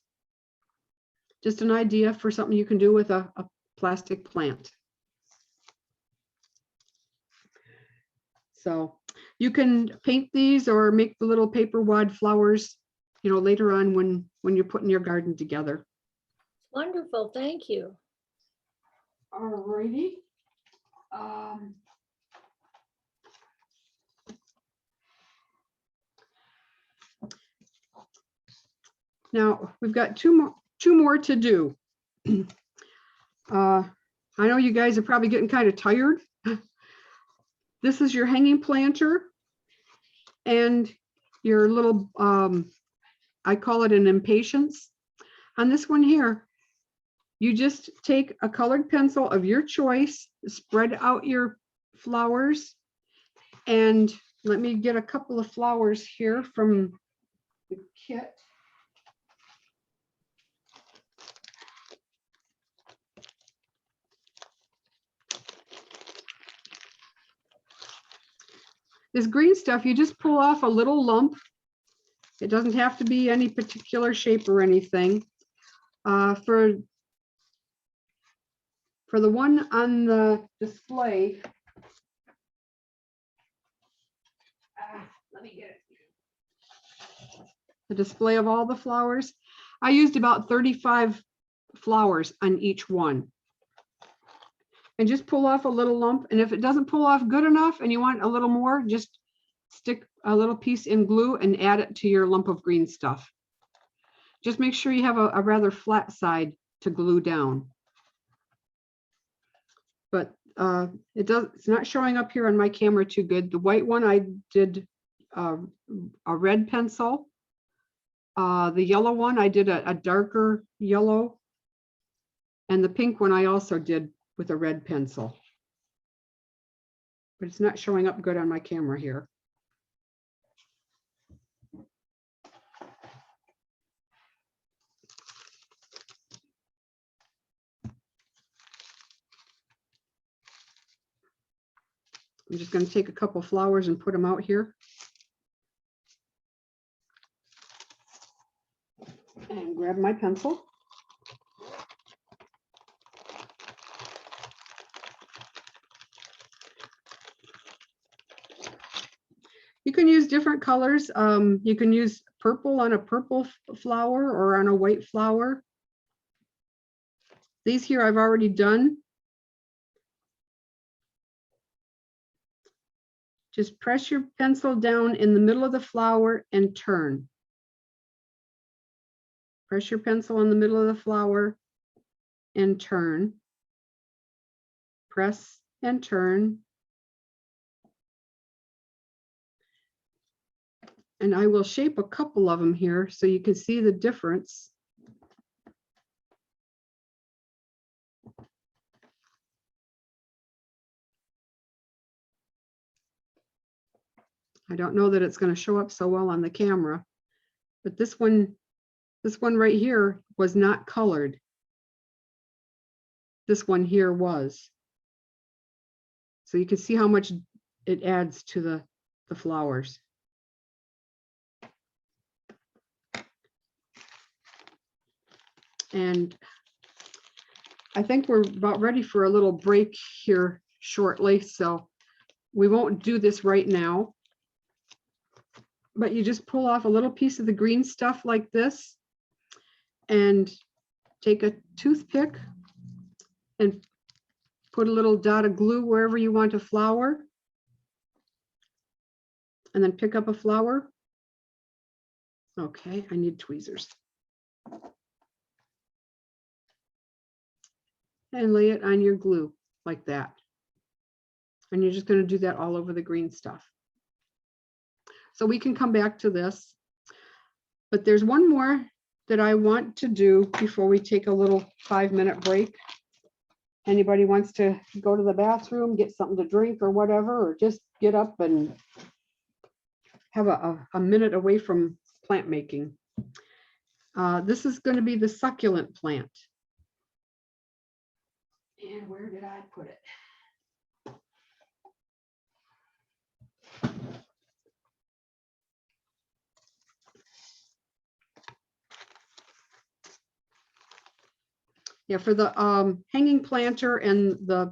Just an idea for something you can do with a plastic plant. So you can paint these or make the little paper wad flowers, you know, later on when you're putting your garden together. Wonderful, thank you. All righty. Now we've got two more to do. I know you guys are probably getting kind of tired. This is your hanging planter and your little, I call it an impatience. On this one here, you just take a colored pencil of your choice, spread out your flowers, and let me get a couple of flowers here from the kit. This green stuff, you just pull off a little lump. It doesn't have to be any particular shape or anything. For the one on the display, let me get it. The display of all the flowers, I used about 35 flowers on each one. And just pull off a little lump. And if it doesn't pull off good enough and you want a little more, just stick a little piece in glue and add it to your lump of green stuff. Just make sure you have a rather flat side to glue down. But it's not showing up here on my camera too good. The white one, I did a red pencil. The yellow one, I did a darker yellow. And the pink one, I also did with a red pencil. But it's not showing up good on my camera here. I'm just going to take a couple flowers and put them out here. And grab my pencil. You can use different colors. You can use purple on a purple flower or on a white flower. These here I've already done. Just press your pencil down in the middle of the flower and turn. Press your pencil in the middle of the flower and turn. Press and turn. And I will shape a couple of them here so you can see the difference. I don't know that it's going to show up so well on the camera, but this one right here was not colored. This one here was. So you can see how much it adds to the flowers. And I think we're about ready for a little break here shortly, so we won't do this right now. But you just pull off a little piece of the green stuff like this and take a toothpick and put a little dot of glue wherever you want a flower. And then pick up a flower. Okay, I need tweezers. And lay it on your glue like that. And you're just going to do that all over the green stuff. So we can come back to this, but there's one more that I want to do before we take a little 5-minute break. Anybody wants to go to the bathroom, get something to drink or whatever, or just get up and have a minute away from plant making. This is going to be the succulent plant. And where did I put it? Yeah, for the hanging planter and the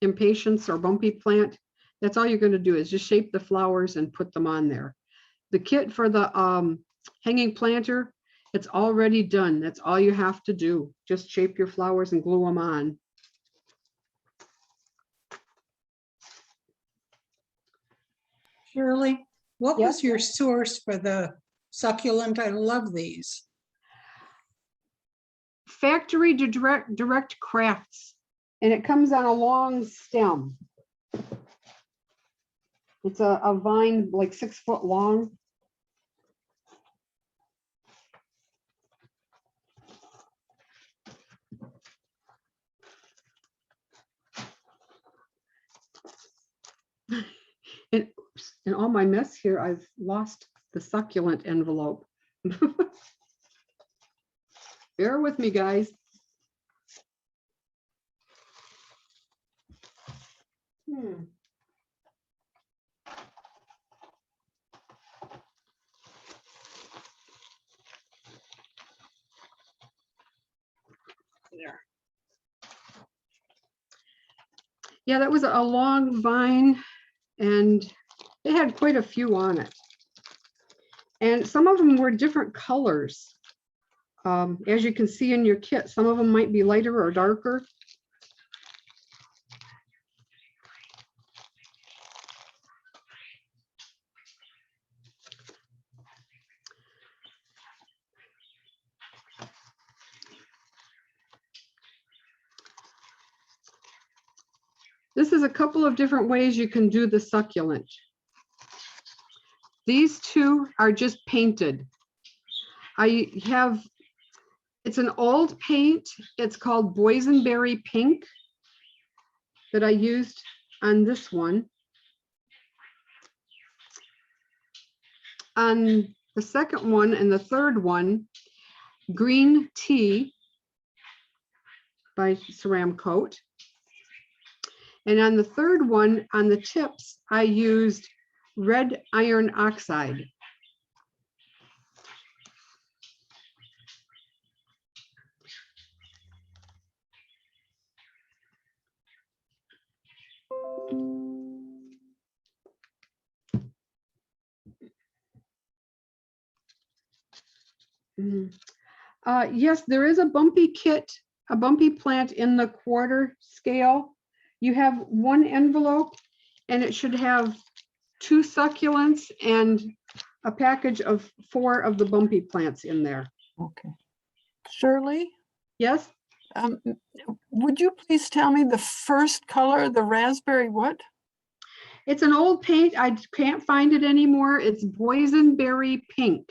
impatiens or bumpy plant, that's all you're going to do is just shape the flowers and put them on there. The kit for the hanging planter, it's already done. That's all you have to do. Just shape your flowers and glue them on. Shirley, what Yes. was your source for the succulent? I love these. Factory to direct crafts, and it comes on a long stem. It's a vine like 6 foot long. And in all my mess here, I've lost the succulent envelope. Bear with me, guys. There. Yeah, that was a long vine, and it had quite a few on it. And some of them were different colors. As you can see in your kit, some of them might be lighter or darker. This is a couple of different ways you can do the succulent. These two are just painted. It's an old paint. It's called boysenberry pink that I used on this one. On the second one and the third one, green tea by Ceramcoat. And on the third one, on the tips, I used red iron oxide. Yes, there is a bumpy kit, a bumpy plant in the quarter scale. You have one envelope and it should have 2 succulents and a package of 4 of the bumpy plants in there. Okay. Shirley, Yes, would you please tell me the first color, the raspberry what? it's an old paint. I can't find it anymore. It's boysenberry pink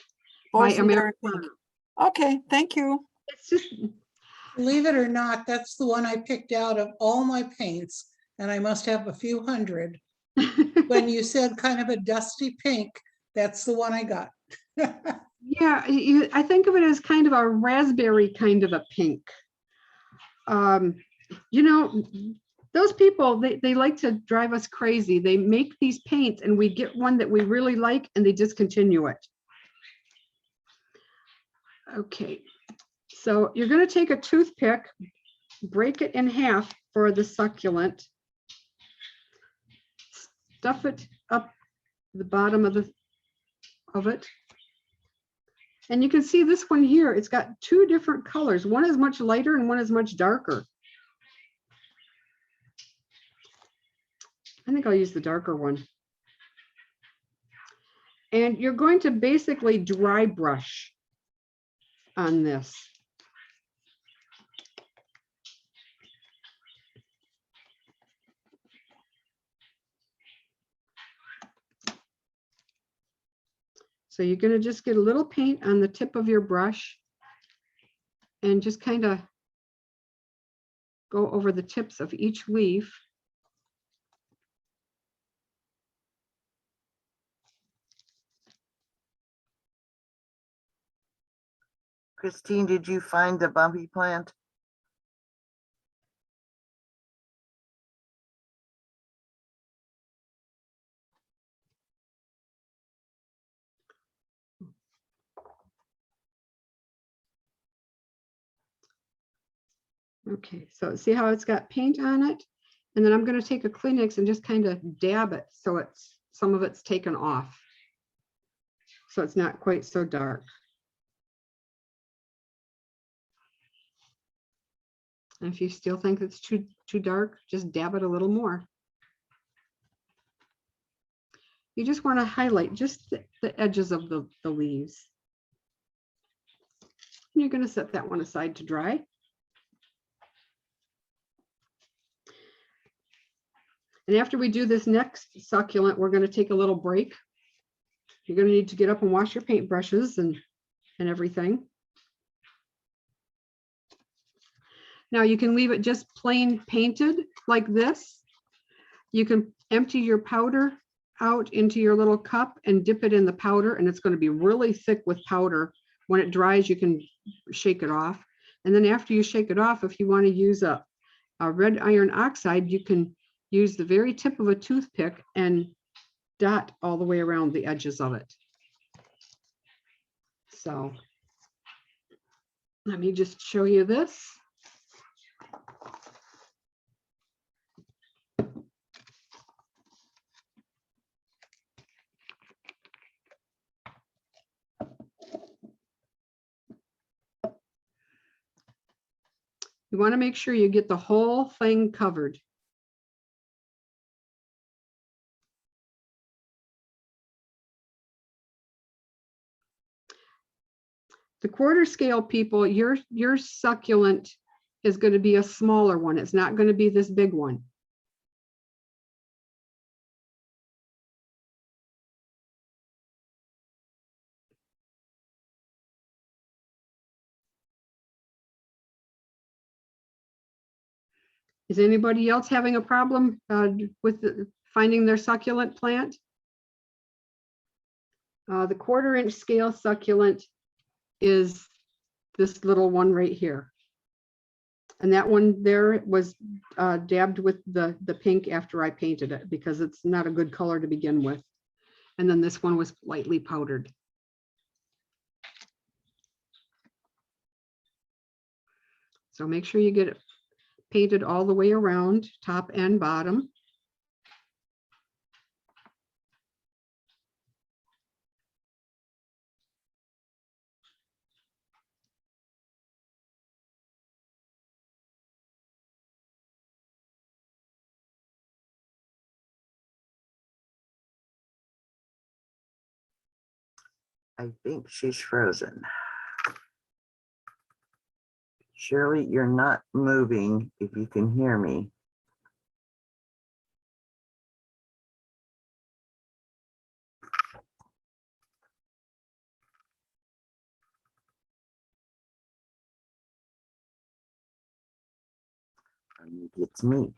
by Boysenberry Americana. pink. Okay, thank you. It's just, Believe it or not, that's the one I picked out of all my paints, and I must have a few hundred. When you said kind of a dusty pink, that's the one I got. yeah, I think of it as kind of a raspberry kind of a pink. You know, those people, they like to drive us crazy. They make these paints and we get one that we really like and they discontinue it. Okay, so you're going to take a toothpick, break it in half for the succulent, stuff it up the bottom of it. And you can see this one here, it's got 2 different colors. One is much lighter and one is much darker. I think I'll use the darker one. And you're going to basically dry brush on this. So you're going to just get a little paint on the tip of your brush and just kind of go over the tips of each leaf. Christine, did you find the bumpy plant? Okay, so see how it's got paint on it? And then I'm going to take a Kleenex and just kind of dab it so it's some of it's taken off. So it's not quite so dark. And if you still think it's too dark, just dab it a little more. You just want to highlight just the edges of the leaves. And you're going to set that one aside to dry. And after we do this next succulent, we're going to take a little break. You're going to need to get up and wash your paintbrushes and everything. Now you can leave it just plain painted like this. You can empty your powder out into your little cup and dip it in the powder, and it's going to be really thick with powder. When it dries, you can shake it off. And then after you shake it off, if you want to use a red iron oxide, you can use the very tip of a toothpick and dot all the way around the edges of it. So let me just show you this. You want to make sure you get the whole thing covered. The quarter scale people, your succulent is going to be a smaller one. It's not going to be this big one. Is anybody else having a problem with finding their succulent plant? The 1/4 inch scale succulent is this little one right here. And that one there was dabbed with the pink after I painted it because it's not a good color to begin with. And then this one was lightly powdered. So make sure you get it painted all the way around, top and bottom. I think she's frozen. Shirley, you're not moving if you can hear me. It's me.